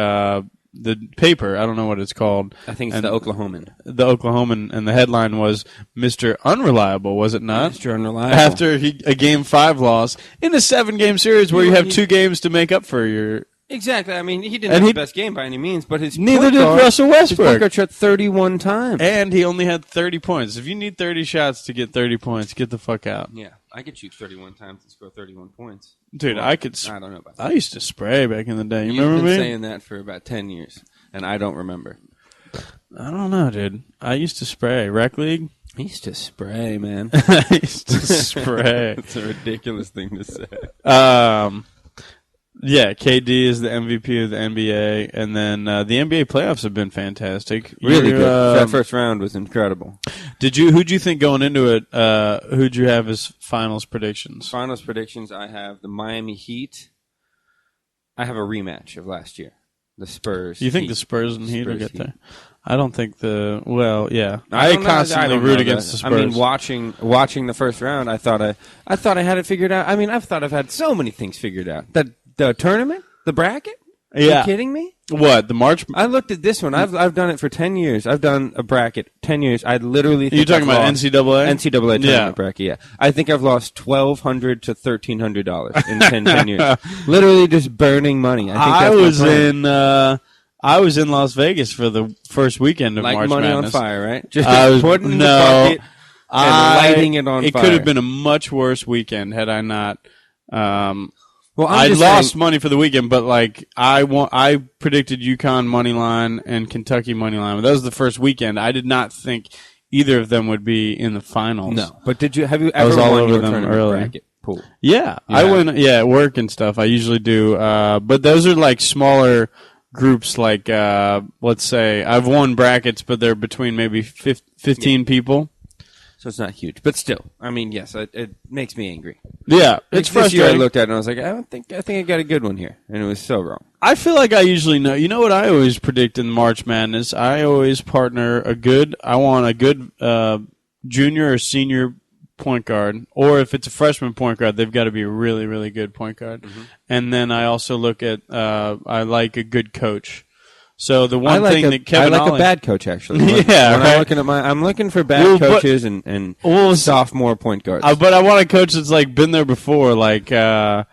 the paper. I don't know what it's called. I think it's the Oklahoman. The Oklahoman, and the headline was Mr. Unreliable, was it not? Mr. Unreliable. After a Game 5 loss in a 7-game series where you have 2 games to make up for your... Exactly. I mean, he didn't have the best game by any means, but neither did Russell Westbrook. His point guard shot 31 times. And he only had 30 points. If you need 30 shots to get 30 points, get the fuck out. Yeah, I could shoot 31 times and score 31 points. Dude, I don't know about that. I used to spray back in the day. You've remember been me? saying that for about 10 years, and I don't remember. I don't know, dude. I used to spray. Rec League? I used to spray, man. I used to spray. It's a ridiculous thing to say. Yeah, KD is the MVP of the NBA, and then the NBA playoffs have been fantastic. Really good. That first round was incredible. Who'd you think going into it? Who'd you have as finals predictions? Finals predictions, I have the Miami Heat. I have a rematch of last year. The Spurs. You think Heat. the Spurs and Heat will Spurs, get Heat. there? I don't think the. Well, yeah. I don't know. constantly don't root know against that. the Spurs. I mean, watching the first round, I thought I had it figured out. I mean, I've had so many things figured out. The tournament, the bracket. Are you kidding me? What, the March? I looked at this one. I've done it for 10 years. I've done a bracket 10 years. I literally think You're talking about NCAA? NCAA tournament Yeah. bracket, yeah. I think I've lost $1,200 to $1,300 in 10 years. Literally just burning money. I was in Las Vegas for the first weekend of like March money Madness. on fire, right? Just I was putting in the bucket and lighting it on It fire. could have been a much worse weekend had I not. Well, I just lost saying, money for the weekend, but like I predicted UConn money line and Kentucky money line. That was the first weekend. I did not think either of them would be in the finals. no. But have you I was ever all won over your them tournament early. bracket pool? Yeah, I win. Yeah, at work and stuff. I usually do. But those are like smaller groups. Like let's say I've won brackets, but they're between maybe 15 people. So it's not huge, but still, I mean, yes, it makes me angry. Yeah, it's This year I frustrating. looked at it and I was like, I think I got a good one here, and it was so wrong. I feel like I usually know. You know what I always predict in March Madness? I always partner I want a good junior or senior point guard, or if it's a freshman point guard, they've got to be a really, really good point guard. Mm-hmm. And then I also look at I like a good coach. So the one thing that Kevin I like Ollie, a bad coach actually. Yeah, when right. I'm looking for bad coaches and sophomore point guards. but I want a coach that's like been there before. Like I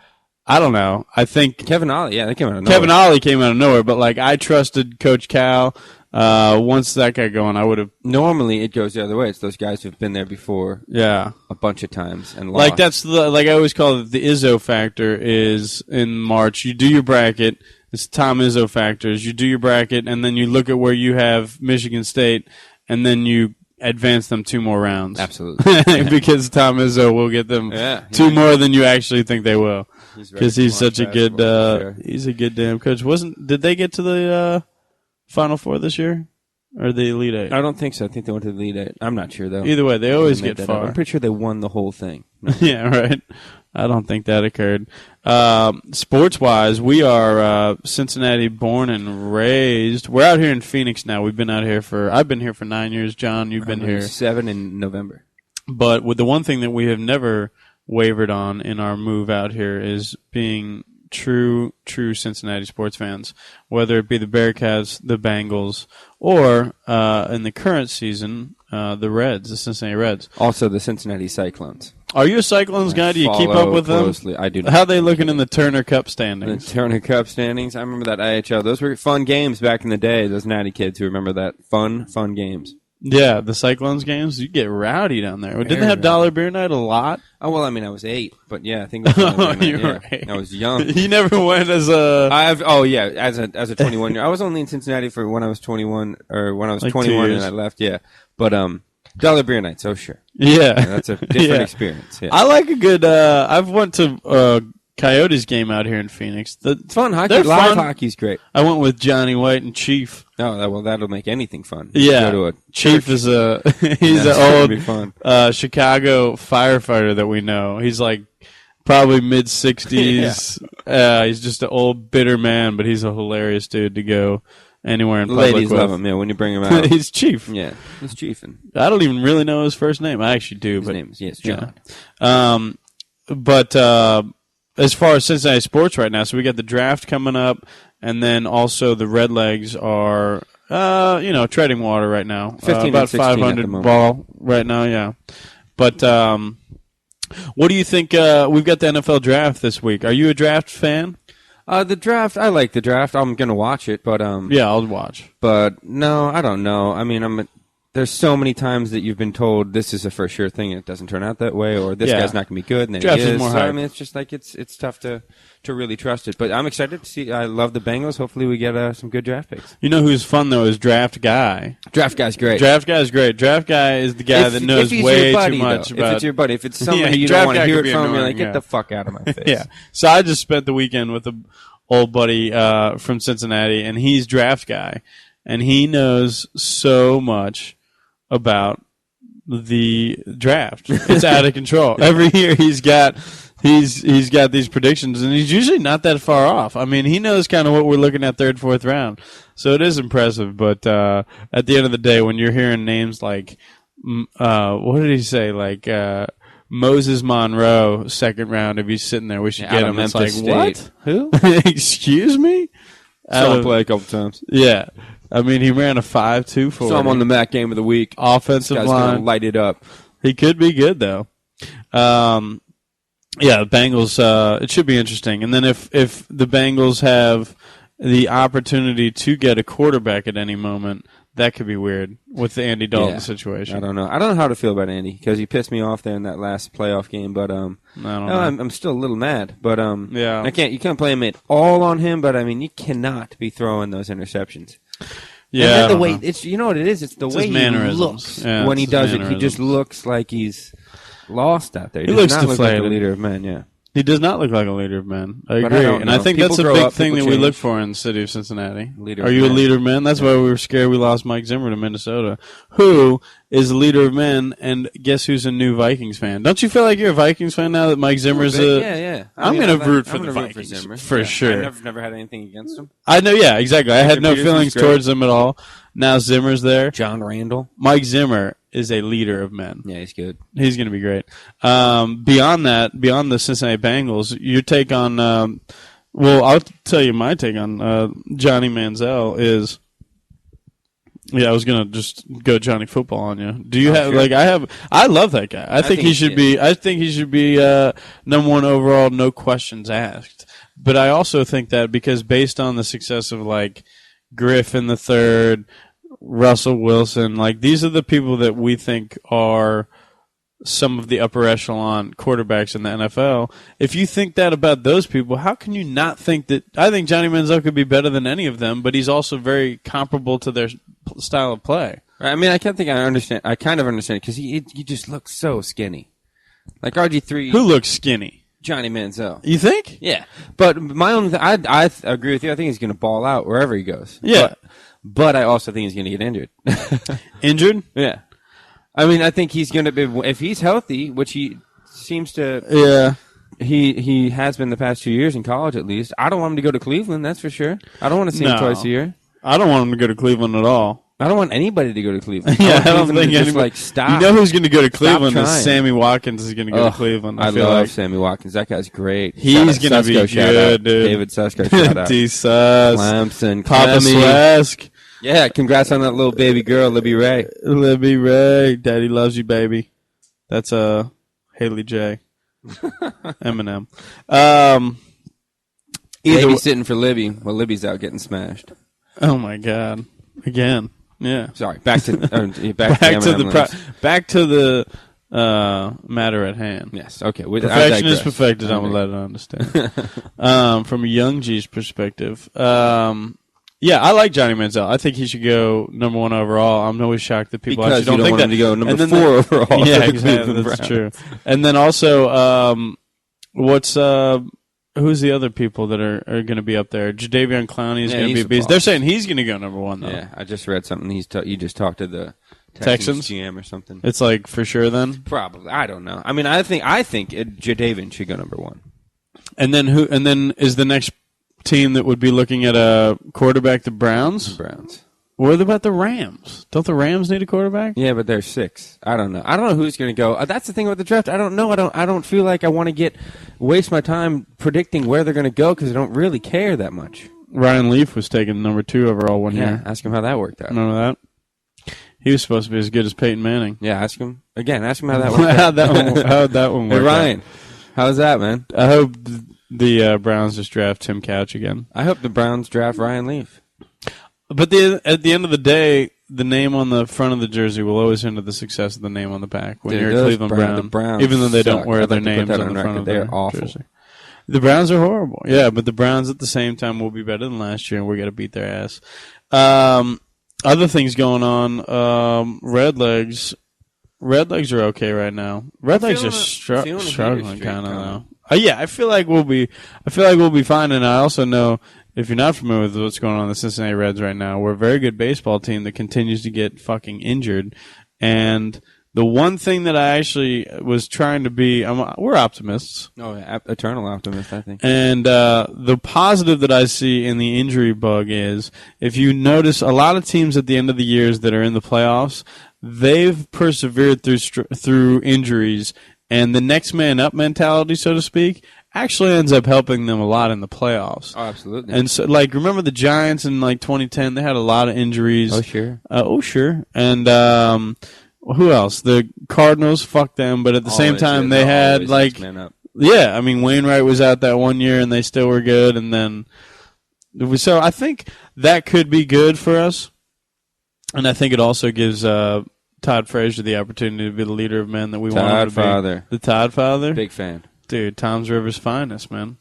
don't know. I think Kevin Ollie, yeah, they came out of nowhere. Kevin Ollie came out of nowhere, but like I trusted Coach Cal. Once that got going, I would have. Normally, it goes the other way. It's those guys who've been there before, Yeah, a bunch of times and lost. like that's like I always call it the Izzo factor. Is in March you do your bracket. It's Tom Izzo factors. You do your bracket, and then you look at where you have Michigan State, and then you advance them 2 more rounds. Absolutely, because Tom Izzo will get them 2 more than you actually think they will. Because he's such a good, he's a good damn coach. Did they get to the Final Four this year, or the Elite Eight? I don't think so. I think they went to the Elite Eight. I'm not sure though. Either way, they always get far. I'm pretty sure they won the whole thing. Yeah, right. I don't think that occurred. Sports-wise, we are Cincinnati born and raised. We're out here in Phoenix now. I've been here for 9 years. John, you've been here 7 in November. But with the one thing that we have never wavered on in our move out here is being true Cincinnati sports fans, whether it be the Bearcats, the Bengals, or in the current season, the Reds, the Cincinnati Reds. Also the Cincinnati Cyclones. Are you a Cyclones guy? Do you keep up with closely. them? I do. Not. How are they looking in the Turner Cup The standings? Turner Cup standings. I remember that IHL. Those were fun games back in the day. Those natty kids who remember that fun games. Yeah, the Cyclones games. You get rowdy down there. Didn't they have Dollar Beer Night a lot? Oh well, I mean, I was 8, but yeah, I think it was Dollar Beer Night. Right. I was young. You never went as a. as a 21 year. I was only in Cincinnati for when I was 21 or when I was Like 21 2 and years. I left. Yeah, but Dollar Beer Nights. Oh sure. Yeah, That's a different Yeah. experience. Yeah. I like a good. I've went to Coyotes game out here in Phoenix. It's fun hockey. They're Live fun. hockey's great. I went with Johnny White and Chief. Oh, well, that'll make anything fun. Yeah, Go to a Chief church. is he's That's gonna be an fun. old Chicago firefighter that we know. He's like probably mid 60s. He's just an old bitter man, but he's a hilarious dude to go anywhere in public Ladies with. love him. Yeah, when you bring him out. He's Chief. Yeah, he's chiefing. I don't even really know his first name. I actually do, His but name is John. Yeah. But as far as Cincinnati sports right now, so we got the draft coming up, and then also the Redlegs are, treading water right now. 15 and about 16 at the 500 moment. ball right now, yeah. But what do you think? We've got the NFL draft this week. Are you a draft fan? The draft, I like the draft. I'm gonna watch it, but Yeah, I'll watch. But no, I don't know. I mean, there's so many times that you've been told this is a for sure thing, and it doesn't turn out that way, or this Yeah. guy's not gonna be good, and then Draft he is is. more So, I hype. mean, it's just like it's tough to really trust it. But I'm excited to see. I love the Bengals. Hopefully, we get some good draft picks. You know who's fun though is Draft Guy. Draft guy's great. Draft Guy is great. Draft Guy is the guy that knows he's way your buddy, too much though. about. If it's your buddy, if it's somebody Yeah, you draft don't want guy to hear could it be from, you're annoying, like, get yeah. the fuck out of my face. Yeah. So I just spent the weekend with a old buddy from Cincinnati, and he's Draft Guy, and he knows so much about the draft. It's out of control. Every year he's got he's got these predictions, and he's usually not that far off. I mean, he knows kind of what we're looking at third, fourth round, so it is impressive. But at the end of the day, when you're hearing names like, what did he say? Like Moses Monroe, second round. If he's sitting there, we should get him. It's like, State. what? Who? Excuse me? Saw him play a couple times. Yeah. I mean, he ran a 5.2 for Saw him on the MAC game of the week. Offensive This guy's line. gonna light it up. He could be good, though. Yeah, the Bengals, it should be interesting. And then if the Bengals have the opportunity to get a quarterback at any moment, that could be weird with the Andy Dalton situation. I don't know. I don't know how to feel about Andy because he pissed me off there in that last playoff game. But I don't know. I'm still a little mad. But yeah, you can't blame it all on him. But I mean, you cannot be throwing those interceptions. Yeah, and then the way it's you know what it is. It's the way he looks when he does it. He just looks like he's lost out there. He looks does not look like a deflated. leader of men. Yeah. He does not look like a leader of men. I But agree. I don't And I know. think People that's a grow big up, thing that people we look change. for in the city of Cincinnati. Leader Are of you a men. leader of men? That's why we were scared we lost Mike Zimmer to Minnesota. Who is a leader of men, and guess who's a new Vikings fan? Don't you feel like you're a Vikings fan now that Mike Zimmer's a... Yeah. I'm going to root for the I'm gonna root Vikings, Zimmer. for Yeah. sure. I've never had anything against him. I know, yeah, exactly. I had no Peterson's feelings great. towards them at all. Now Zimmer's there. John Randall. Mike Zimmer is a leader of men. Yeah, he's good. He's going to be great. Beyond that, beyond the Cincinnati Bengals, your take on, well, I'll tell you my take on Johnny Manziel is, yeah, I was going to just go Johnny Football on you. Do you have, sure. I love that guy. I think he he's should good. be, number one overall, no questions asked. But I also think that because based on the success of like Griffin the third, Russell Wilson, like these are the people that we think are some of the upper echelon quarterbacks in the NFL. If you think that about those people, how can you not think that? I think Johnny Manziel could be better than any of them, but he's also very comparable to their style of play. I mean, I kind of understand because he just looks so skinny, like RG3. Who looks skinny? Johnny Manziel. You think? Yeah, but my own, I agree with you. I think he's going to ball out wherever he goes. Yeah, but I also think he's going to get injured. Injured? Yeah. I mean, I think he's going to be, if he's healthy, which he seems to. Yeah. He has been the past 2 years in college at least. I don't want him to go to Cleveland, that's for sure. I don't want to see him twice a year. I don't want him to go to Cleveland at all. I don't want anybody to go to Cleveland. Yeah, I don't think just anybody. stop. You know who's going to go to Cleveland? Stop Is trying. Sammy Watkins is going to go to Cleveland. I feel love like Sammy Watkins. That guy's great. he's going to be Susko, shout good, out. dude. David Susko, shout out. D. Sus, Clemson, Papa Clemmy. Slask, Yeah, congrats on that little baby girl, Libby Ray. Libby Ray, Daddy loves you, baby. That's Haley J. Eminem. Babysitting for Libby while Libby's out getting smashed. Oh my God! Again, yeah. Sorry, back to back Eminem back to the matter at hand. Yes, okay. Perfection is perfected. I'm gonna let it understand. From a young G's perspective, yeah, I like Johnny Manziel. I think he should go number one overall. I'm always shocked that people because actually you don't think want that. him to go And number then 4 overall. Yeah, for the exactly. Cleveland That's Browns. true. And then also, who's the other people that are going to be up there? Jadeveon Clowney is going to be he's a beast. a They're boss. saying he's going to go number one, though. Yeah, I just read something. You just talked to the Texans? GM or something. It's like for sure then. Probably. I don't know. I mean, I think Jadeveon should go number 1. And then who? And then is the next team that would be looking at a quarterback the Browns? Browns. What about the Rams? Don't the Rams need a quarterback? Yeah, but they're 6. I don't know. I don't know who's going to go. That's the thing about the draft. I don't know. I don't feel like I want to waste my time predicting where they're going to go because I don't really care that much. Ryan Leaf was taken number 2 overall one year. Ask him how that worked out. Remember that? He was supposed to be as good as Peyton Manning. Yeah, ask him how that worked out. How'd that one work Hey, Ryan, out? how's that, man? I hope the Browns just draft Tim Couch again. I hope the Browns draft Ryan Leaf. But at the end of the day, the name on the front of the jersey will always hinder the success of the name on the back. When Dude, you're a those Cleveland Brown- Brown, the Browns even though they don't suck. wear I'd their like to put names that on on the front record. of They're their awful. jersey. The Browns are horrible. Yeah, but the Browns at the same time will be better than last year, and we're going to beat their ass. Other things going on. Redlegs are okay right now. Redlegs are struggling kind of now. Yeah, I feel like we'll be fine. And I also know, if you're not familiar with what's going on in the Cincinnati Reds right now, we're a very good baseball team that continues to get fucking injured, and The one thing that I actually was trying to be, we're optimists. Oh, yeah, eternal optimist, I think. And the positive that I see in the injury bug is, if you notice, a lot of teams at the end of the years that are in the playoffs, they've persevered through injuries, and the next man up mentality, so to speak, actually ends up helping them a lot in the playoffs. Oh, absolutely. And so, like, remember the Giants in like 2010? They had a lot of injuries. Oh, sure. And who else? The Cardinals, fuck them. But at the same time, they had like, yeah, I mean, Wainwright was out that one year, and they still were good. And then, so I think that could be good for us. And I think it also gives Todd Frazier the opportunity to be the leader of men that we want him to be. Todd Father. The Todd Father. Big fan. Dude, Tom's River's finest, man.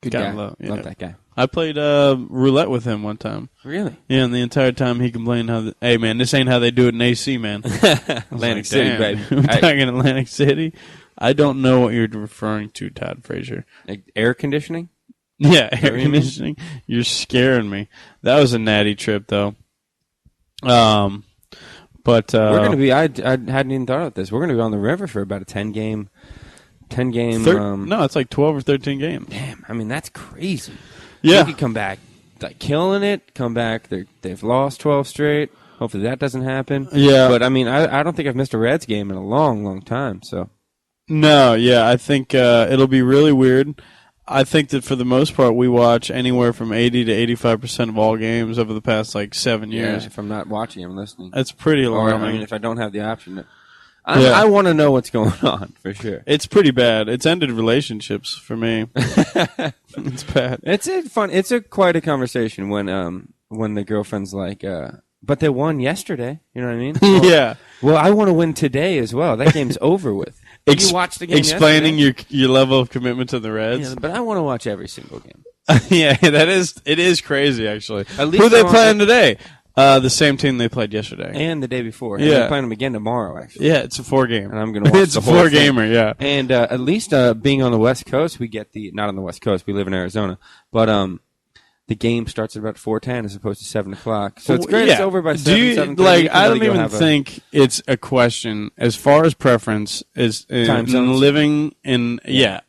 Good guy. Love that guy. I played roulette with him one time. Really? Yeah, and the entire time he complained hey, man, this ain't how they do it in AC, man. Atlantic City, baby. We're talking Atlantic City. I don't know what you're referring to, Todd Frazier. Like air conditioning? Yeah, air conditioning. You're scaring me. That was a natty trip, though. But we're going to be. I hadn't even thought about this. We're going to be on the river for about a 10-game. No, it's like 12 or 13 games. Damn, I mean that's crazy. Yeah, they could come back like killing it. Come back, they've lost 12 straight. Hopefully that doesn't happen. Yeah, but I mean, I don't think I've missed a Reds game in a long, long time. So no, yeah, I think it'll be really weird. I think that for the most part, we watch anywhere from 80 to 85% of all games over the past like 7 years. Yeah, if I'm not watching, I'm listening. That's pretty alarming. Or, I mean, if I don't have the option. I want to know what's going on for sure. It's pretty bad. It's ended relationships for me. It's bad. It's quite a conversation when the girlfriend's like, but they won yesterday. You know what I mean? Well, yeah. Well, I want to win today as well. That game's over with. You watched the game explaining yesterday? your level of commitment to the Reds. Yeah, but I want to watch every single game. Yeah, it is crazy actually. At least who they playing today? The same team they played yesterday and the day before. Yeah, and they're playing them again tomorrow. Actually, yeah, it's a 4-game, and I'm going to watch it's the a whole 4-gamer. Yeah, and at least being on the West Coast, we get not on the West Coast. We live in Arizona, but the game starts at about 4:10 as opposed to 7:00. So it's great. Yeah. It's over by 7:30. Like, I don't even think it's a question as far as preference is living in. Yeah.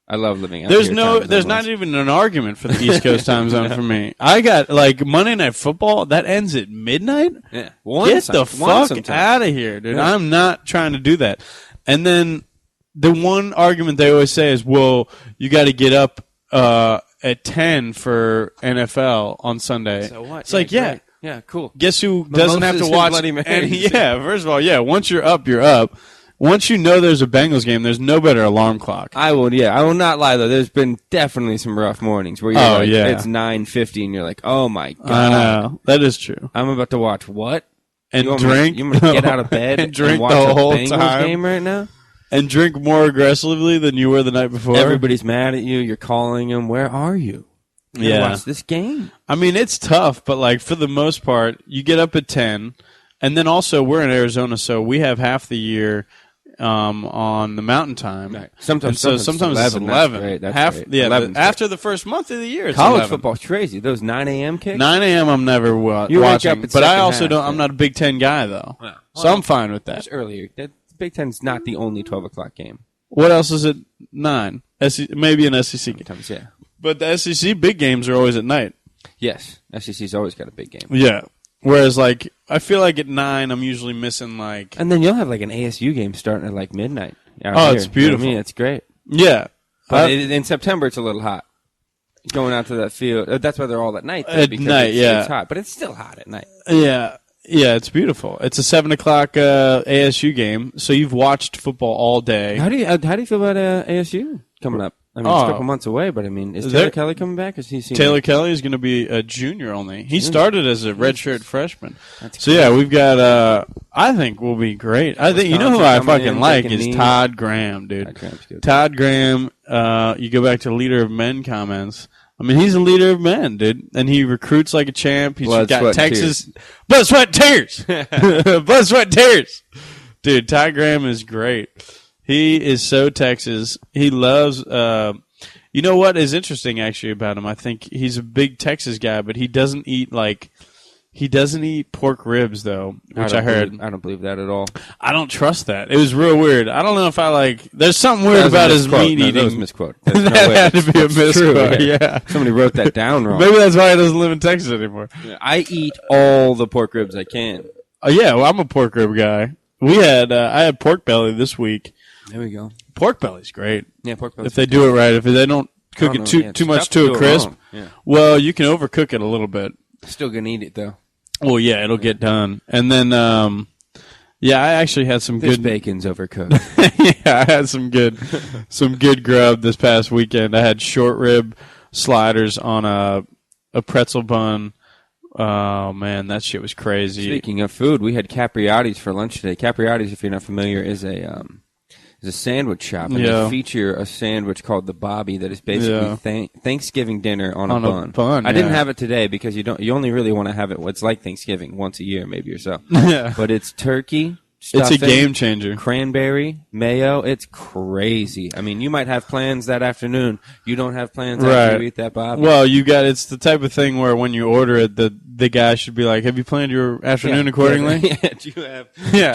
I love living out There's here. There's not even an argument for the East Coast time zone for me. I got like Monday Night Football that ends at midnight. Yeah, get the fuck out of here, dude. Yeah. I'm not trying to do that. And then the one argument they always say is, "Well, you got to get up at 10 for NFL on Sunday." So what? It's like, yeah, cool. Guess who doesn't have to watch? Yeah, first of all, yeah. Once you're up, you're up. Once you know there's a Bengals game, there's no better alarm clock. I will not lie though. There's been definitely some rough mornings where you're it's 9:50 and you're like, oh my god. I know. That is true. I'm about to watch what? And drink. You want me to get out of bed and drink watch the whole a Bengals time game right now? And drink more aggressively than you were the night before. Everybody's mad at you. You're calling them. Where are you? Watch this game. I mean, it's tough, but like for the most part, you get up at 10, and then also we're in Arizona, so we have half the year on the mountain time. Right. Sometimes it's 11. That's great. After the first month of the year, it's college 11. Football's crazy. Those 9 a.m. kicks. 9 a.m. I'm never watching, but I also don't. I'm not a Big Ten guy though, so I'm fine with that. That's earlier. Big Ten's not the only 12 o'clock game. What else is it? 9. Maybe an SEC game. Sometimes, yeah. But the SEC big games are always at night. Yes, SEC's always got a big game. Yeah. Whereas, like, I feel like at 9, I'm usually missing, like... And then you'll have, like, an ASU game starting at, like, midnight. It's beautiful. You know what I mean? It's great. Yeah. But in September, it's a little hot. Going out to that field. That's why they're all at night. At night, it's hot. But it's still hot at night. Yeah. Yeah, it's beautiful. It's a 7 o'clock ASU game, so you've watched football all day. How do you feel about ASU coming up? I mean, it's a couple months away, but I mean, is Taylor Kelly coming back? Taylor Kelly is going to be a junior only. He started as a redshirt freshman. That's yeah, we've got. I think we'll be great. I think who I fucking like is Todd Graham, dude. Todd Graham. You go back to leader of men comments. I mean, he's a leader of men, dude, and he recruits like a champ. He's got Texas blood, sweat, tears, blood, sweat, tears. Dude, Todd Graham is great. He is so Texas. He loves. You know what is interesting actually about him? I think he's a big Texas guy, but he doesn't eat like. He doesn't eat pork ribs though, which I heard. I don't believe that at all. I don't trust that. It was real weird. I don't know if I like. There's something weird about his meat eating. That was a misquote. That had to be a misquote. Yeah. Somebody wrote that down wrong. Maybe that's why he doesn't live in Texas anymore. Yeah, I eat all the pork ribs I can. Yeah, well, I'm a pork rib guy. I had pork belly this week. There we go. Pork belly's great. Yeah, pork belly. If they do it right, if they don't cook it too much to a crisp, well, you can overcook it a little bit. Still gonna eat it though. Well, yeah, it'll get done. And then, I actually had some This good bacon's overcooked. Yeah, I had some good grub this past weekend. I had short rib sliders on a pretzel bun. Oh man, that shit was crazy. Speaking of food, we had Capriotti's for lunch today. Capriotti's, if you're not familiar, is a sandwich shop, and they feature a sandwich called the Bobby that is basically Thanksgiving dinner on a bun. I didn't have it today because you only really want to have it. It's like Thanksgiving once a year, maybe or so. Yeah, but it's turkey. It's a game changer. Cranberry, mayo, it's crazy. I mean, you might have plans that afternoon. You don't have plans after you eat that Bobby. Well, it's the type of thing where when you order it, the guy should be like, "Have you planned your afternoon accordingly?" Yeah. Do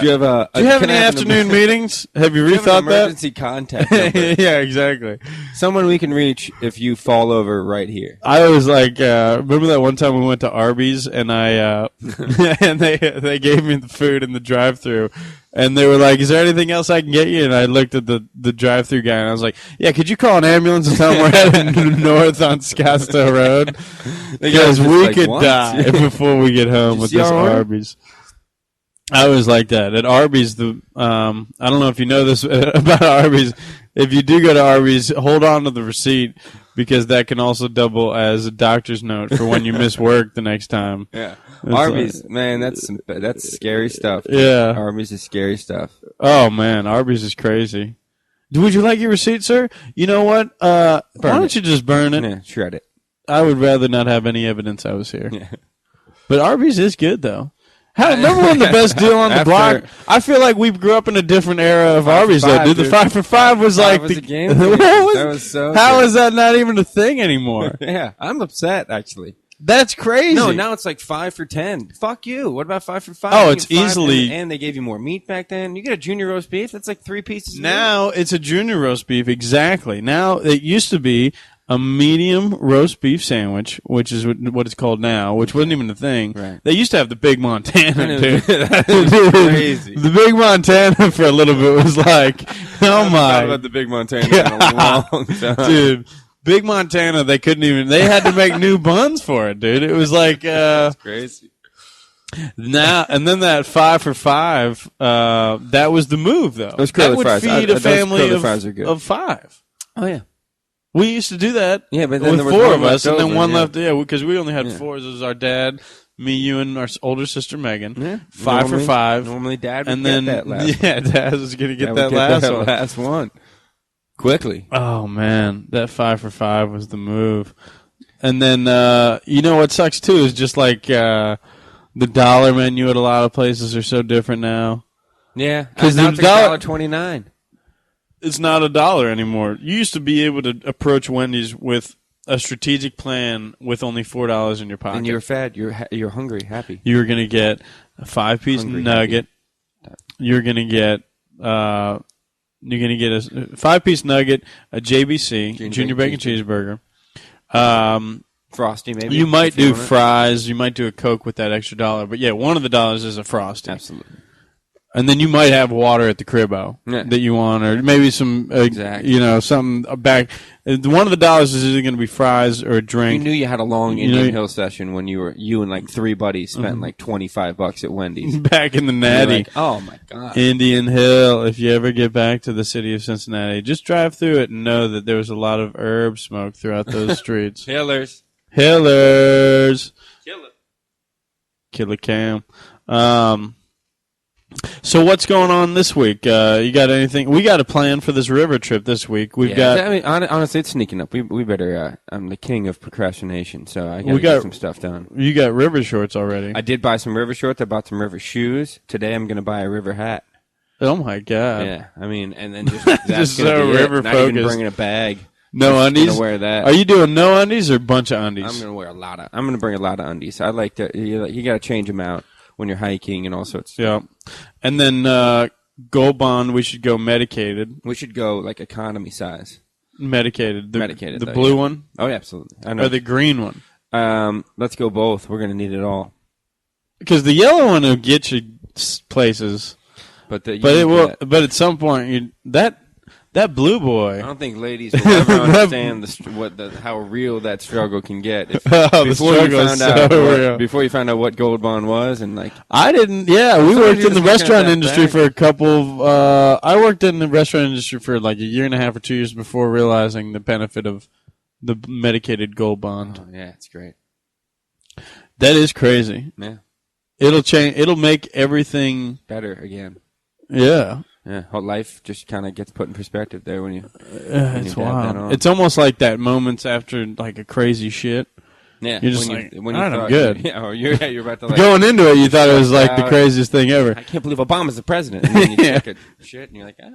you have any afternoon meetings? Have you rethought that? Emergency contact number? Yeah, exactly. Someone we can reach if you fall over right here. I was like, remember that one time we went to Arby's and I and they gave me the food in the drive-thru. And they were like, "Is there anything else I can get you?" And I looked at the drive-thru guy and I was like, "Yeah, could you call an ambulance and tell him we're heading north on Scottsdale Road because we could die before we get home with this Arby's." I was like that at Arby's. I don't know if you know this about Arby's. If you do go to Arby's, hold on to the receipt because that can also double as a doctor's note for when you miss work the next time. Yeah. Arby's, man, that's scary stuff. Yeah. Arby's is scary stuff. Oh, man, Arby's is crazy. Would you like your receipt, sir? You know what? Why don't you just burn it? Yeah, shred it. I would rather not have any evidence I was here. Yeah. But Arby's is good, though. Remember when the best deal on the block? I feel like we grew up in a different era of Arby's, though, dude. The 5 for 5 was like the game. That was so How is that not even a thing anymore? Yeah, I'm upset, actually. That's crazy. No, now it's like 5 for 10. Fuck you. What about 5 for 5? Oh, it's easily. And they gave you more meat back then. You get a junior roast beef. That's like 3 pieces. Now it's a junior roast beef. Exactly. Now it used to be a medium roast beef sandwich, which is what it's called now, which wasn't even a thing. Right. They used to have the Big Montana, dude. Crazy. The Big Montana for a little bit was like, oh my. I about the Big Montana in a long time. Dude. Big Montana, they had to make new buns for it, dude. It was like, that's crazy. Now, and then that 5 for 5, that was the move, though. Those curly fries. Feed a family of 5. Oh, yeah. We used to do that. Yeah, but then with there was 4 of us, and then one left. Yeah, because we only had 4. It was our dad, me, you, and our older sister Megan. Yeah. 5 for 5. Normally, Dad would and then, get that last yeah, Dad was going to get that last one. Quickly. Oh, man. That 5 for 5 was the move. And then, you know what sucks, too, is just like the dollar menu at a lot of places are so different now. Yeah. Because now it's $1.29. It's not $1 anymore. You used to be able to approach Wendy's with a strategic plan with only $4 in your pocket. And you're fed. You're hungry, happy. You were going to get a 5-piece nugget. Happy. You're going to get a 5-piece nugget, a JBC, Junior Bacon Cheeseburger. Frosty, maybe. You might do fries. You might do a Coke with that extra $1. But yeah, one of the dollars is a Frosty. Absolutely. And then you might have water at the cribbo that you want, or maybe some, something back. One of the dollars is either going to be fries or a drink. You knew you had a long Indian Hill session when you and like 3 buddies spent like $25 at Wendy's. Back in the Natty. Like, oh my God. Indian Hill. If you ever get back to the city of Cincinnati, just drive through it and know that there was a lot of herb smoke throughout those streets. Hillers. Killer Cam. So what's going on this week? You got anything? We got a plan for this river trip this week. We've got. I mean, honestly, it's sneaking up. We better. I'm the king of procrastination, so I got to get some stuff done. You got river shorts already. I did buy some river shorts. I bought some river shoes. Today, I'm going to buy a river hat. Oh my God! Yeah, I mean, and then just so river not focused. even bringing a bag. No I'm undies. gonna wear that. Are you doing no undies or bunch of undies? I'm gonna bring a lot of undies. I like to. You got to change them out when you're hiking and all sorts. Yeah, and then Gold Bond. We should go medicated. We should go like economy size. Medicated. Medicated. The though, blue yeah. one. Oh, yeah, absolutely. I know. Or the green one. Let's go both. We're gonna need it all. Because the yellow one will get you places, But it will. But at some point, that blue I boy. don't think ladies will ever understand how real that struggle can get. Before you found out what Gold Bond was, and like I didn't. Yeah, we worked in the restaurant industry for a couple. I worked in the restaurant industry for like a year and a half or 2 years before realizing the benefit of the medicated Gold Bond. Oh, yeah, it's great. That is crazy. Yeah, it'll change. It'll make everything better again. Yeah. Yeah, whole life just kind of gets put in perspective there when you. It's wild. It's almost like that moments after like a crazy shit. Yeah, you're just I'm good. Yeah, or you're about to like going into it. You thought it was like the craziest thing ever. I can't believe Obama's the president. And then you check it, shit, and you're like, all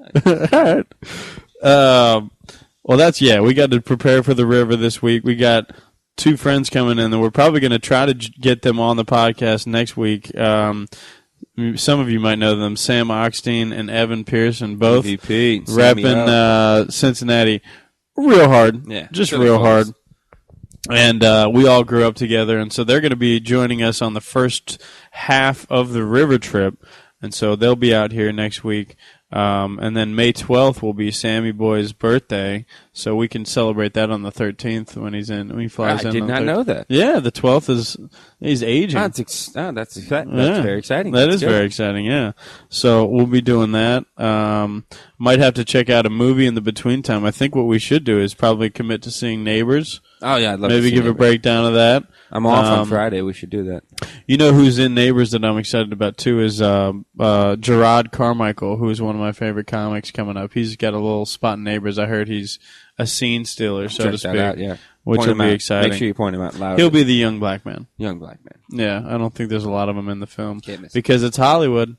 right. Well, we got to prepare for the river this week. We got 2 friends coming in, and we're probably going to try to get them on the podcast next week. Some of you might know them, Sam Oxteen and Evan Pearson, both repping Cincinnati real hard. Yeah, just real hard. And we all grew up together, and so they're going to be joining us on the first half of the river trip, and so they'll be out here next week. And then May 12th will be Sammy Boy's birthday, so we can celebrate that on the 13th when he flies in. I did not know that. Yeah, the 12th he's aging. That's very exciting. That is very exciting, yeah. So we'll be doing that. Might have to check out a movie in the between time. I think what we should do is probably commit to seeing Neighbors. Oh, yeah, I'd love to maybe see give Neighbors. A breakdown of that. I'm off on Friday. We should do that. You know who's in Neighbors that I'm excited about, too, is Gerard Carmichael, who's one of my favorite comics coming up. He's got a little spot in Neighbors. I heard he's a scene stealer, so to speak. Out, yeah. Which will be exciting. Make sure you point him out loud. He'll be the young black man. Young black man. Yeah, I don't think there's a lot of them in the film. Because it's Hollywood.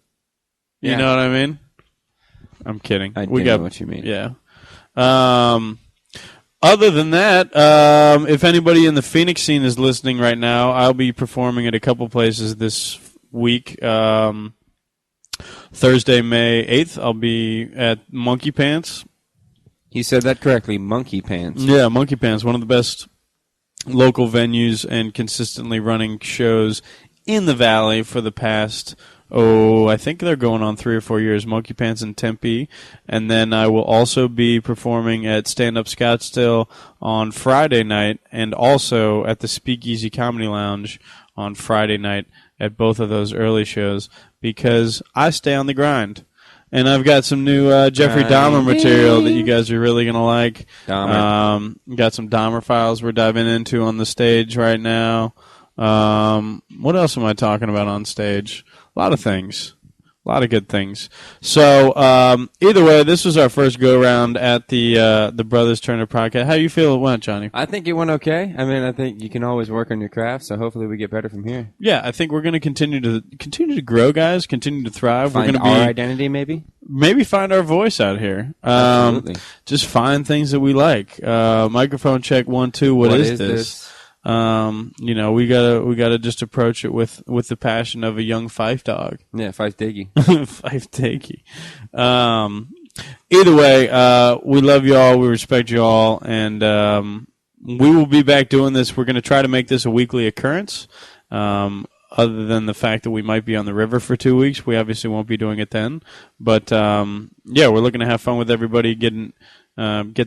You know what I mean? I'm kidding. I know what you mean. Yeah. Other than that, if anybody in the Phoenix scene is listening right now, I'll be performing at a couple places this week. Thursday, May 8th, I'll be at Monkey Pants. You said that correctly, Monkey Pants. Yeah, Monkey Pants, one of the best local venues and consistently running shows in the Valley for the past... I think they're going on 3 or 4 years, Monkey Pants in Tempe. And then I will also be performing at Stand Up Scottsdale on Friday night and also at the Speakeasy Comedy Lounge on Friday night at both of those early shows because I stay on the grind. And I've got some new Jeffrey Dahmer material that you guys are really going to like. Got some Dahmer files we're diving into on the stage right now. What else am I talking about on stage? A lot of things. A lot of good things. So, either way, this was our first go-around at the Brothers Turner podcast. How do you feel it went, Johnny? I think it went okay. I mean, I think you can always work on your craft, so hopefully we get better from here. Yeah, I think we're going to continue to grow, guys, continue to thrive. Find we're going to our identity, maybe? Maybe find our voice out here. Absolutely. Just find things that we like. Microphone check 1 2. What is this? We gotta just approach it with the passion of a young Fife dog. Yeah, Fife Diggy. Fife Diggy. Either way, we love you all, we respect you all, and we will be back doing this. We're gonna try to make this a weekly occurrence. Other than the fact that we might be on the river for 2 weeks, we obviously won't be doing it then. But we're looking to have fun with everybody, get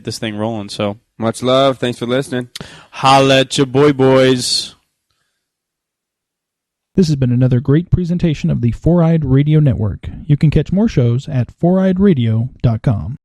this thing rolling. So. Much love. Thanks for listening. Holla at your boys. This has been another great presentation of the Four-Eyed Radio Network. You can catch more shows at foureyedradio.com.